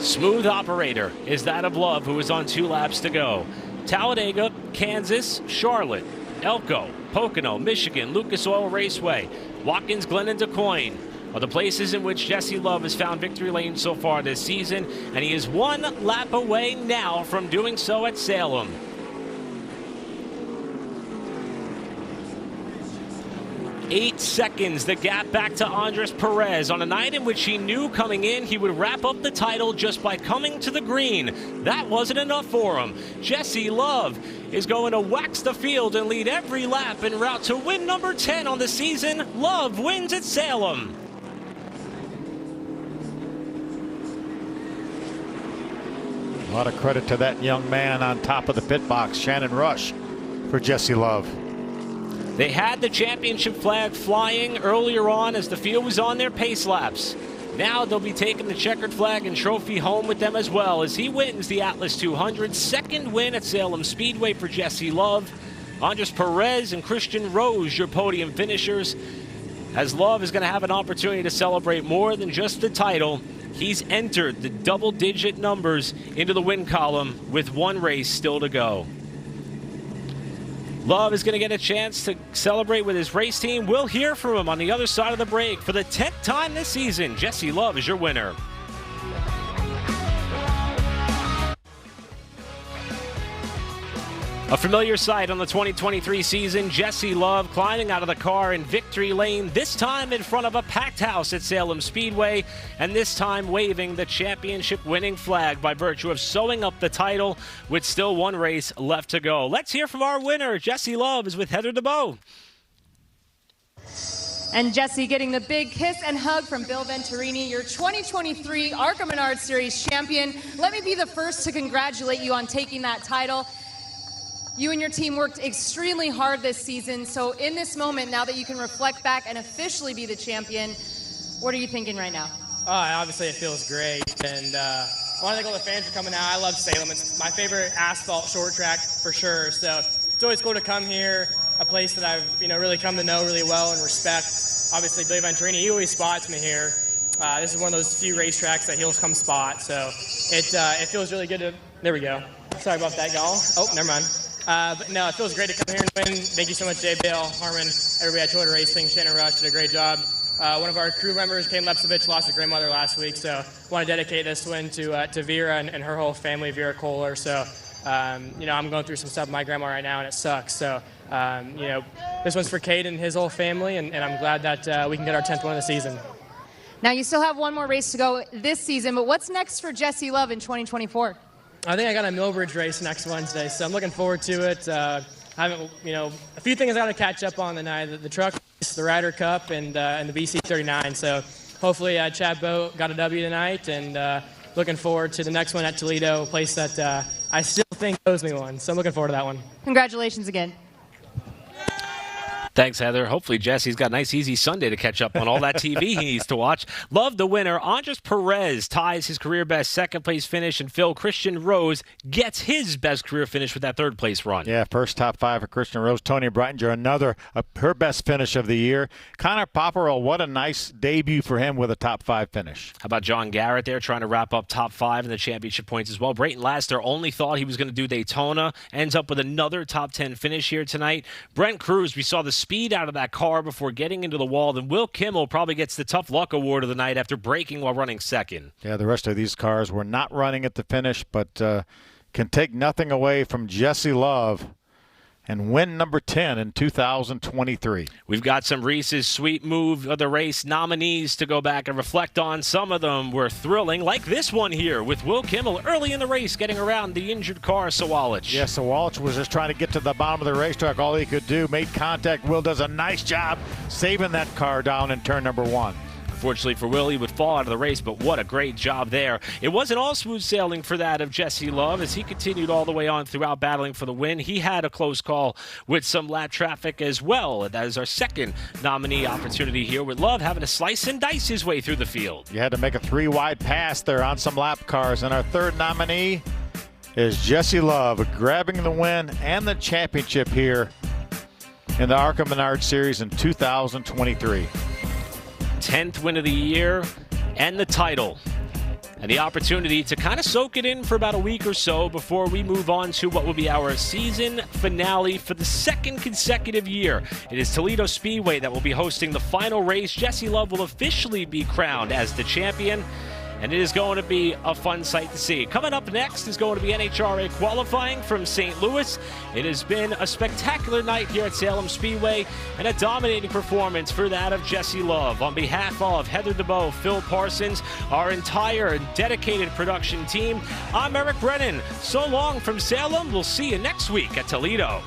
Smooth operator is that of Love, who is on 2 laps to go. Talladega, Kansas, Charlotte, Elko, Pocono, Michigan, Lucas Oil Raceway, Watkins Glen, and DuQuoin are the places in which Jesse Love has found victory lane so far this season, and he is 1 lap away now from doing so at Salem. 8 seconds, the gap back to Andres Perez on a night in which he knew coming in he would wrap up the title just by coming to the green. That wasn't enough for him. Jesse Love is going to wax the field and lead every lap en route to win number 10 on the season. Love wins at Salem. A lot of credit to that young man on top of the pit box, Shannon Rush, for Jesse Love. They had the championship flag flying earlier on as the field was on their pace laps. Now they'll be taking the checkered flag and trophy home with them as well as he wins the Atlas 200. 2nd win at Salem Speedway for Jesse Love. Andres Perez and Christian Rose, your podium finishers, as Love is going to have an opportunity to celebrate more than just the title. He's entered the double-digit numbers into the win column with 1 race still to go. Love is going to get a chance to celebrate with his race team. We'll hear from him on the other side of the break. For the 10th time this season, Jesse Love is your winner. A familiar sight on the 2023 season, Jesse Love climbing out of the car in victory lane, this time in front of a packed house at Salem Speedway, and this time waving the championship winning flag by virtue of sewing up the title with still 1 race left to go. Let's hear from our winner. Jesse Love is with Heather DeBow. And Jesse getting the big kiss and hug from Bill Venturini, your 2023 ARCA Menards Series champion. Let me be the first to congratulate you on taking that title. You and your team worked extremely hard this season, so in this moment, now that you can reflect back and officially be the champion, what are you thinking right now? Obviously, it feels great, and I want to thank all the fans for coming out. I love Salem. It's my favorite asphalt short track for sure, so it's always cool to come here, a place that I've really come to know really well and respect. Obviously, Billy Venturini, he always spots me here. This is one of those few racetracks that he'll come spot, so it feels really good to. There we go. Sorry about that, y'all. Oh, never mind. But no, it feels great to come here and win. Thank you so much, Jay Bale, Harmon, everybody at Toyota Racing. Shannon Rush did a great job. One of our crew members, Kate Lepsovich, lost his grandmother last week, so I want to dedicate this win to Vera and her whole family, Vera Kohler. So, I'm going through some stuff with my grandma right now, and it sucks. So, this one's for Kate and his whole family, and I'm glad that we can get our 10th win of the season. Now, you still have one more race to go this season, but what's next for Jesse Love in 2024? I think I got a Millbridge race next Wednesday, so I'm looking forward to it. I haven't, a few things I got to catch up on tonight: the truck race, the Ryder Cup, and the BC 39. So hopefully, Chad Boat got a W tonight, and looking forward to the next one at Toledo, a place that I still think owes me one. So I'm looking forward to that one. Congratulations again. Thanks, Heather. Hopefully Jesse's got a nice, easy Sunday to catch up on all that TV he needs to watch. Love the winner. Andres Perez ties his career-best second-place finish, and Phil Christian Rose gets his best career finish with that third-place run. Yeah, first top 5 for Christian Rose. Tony Breitinger, her best finish of the year. Connor Popperell, what a nice debut for him with a top 5 finish. How about John Garrett there trying to wrap up top 5 in the championship points as well? Brayton Laster only thought he was going to do Daytona. Ends up with another top 10 finish here tonight. Brent Cruz, we saw the speed out of that car before getting into the wall. Then Will Kimmel probably gets the tough luck award of the night after braking while running second. Yeah, the rest of these cars were not running at the finish, but can take nothing away from Jesse Love and win number 10 in 2023. We've got some Reese's Sweet Move of the Race nominees to go back and reflect on. Some of them were thrilling, like this one here with Will Kimmel early in the race getting around the injured car, Sawalich. Yeah, Sawalich was just trying to get to the bottom of the racetrack. All he could do, made contact. Will does a nice job saving that car down in turn number 1. Unfortunately for Will, he would fall out of the race, but what a great job there. It wasn't all smooth sailing for that of Jesse Love as he continued all the way on throughout battling for the win. He had a close call with some lap traffic as well. That is our second nominee opportunity here, with Love having to slice and dice his way through the field. You had to make a 3-wide pass there on some lap cars. And our third nominee is Jesse Love, grabbing the win and the championship here in the ARCA Menard Series in 2023. 10th win of the year and the title, and the opportunity to kind of soak it in for about a week or so before we move on to what will be our season finale for the second consecutive year. It is Toledo Speedway that will be hosting the final race. Jesse Love will officially be crowned as the champion, and it is going to be a fun sight to see. Coming up next is going to be NHRA qualifying from St. Louis. It has been a spectacular night here at Salem Speedway and a dominating performance for that of Jesse Love. On behalf of Heather DeBow, Phil Parsons, our entire dedicated production team, I'm Eric Brennan. So long from Salem. We'll see you next week at Toledo.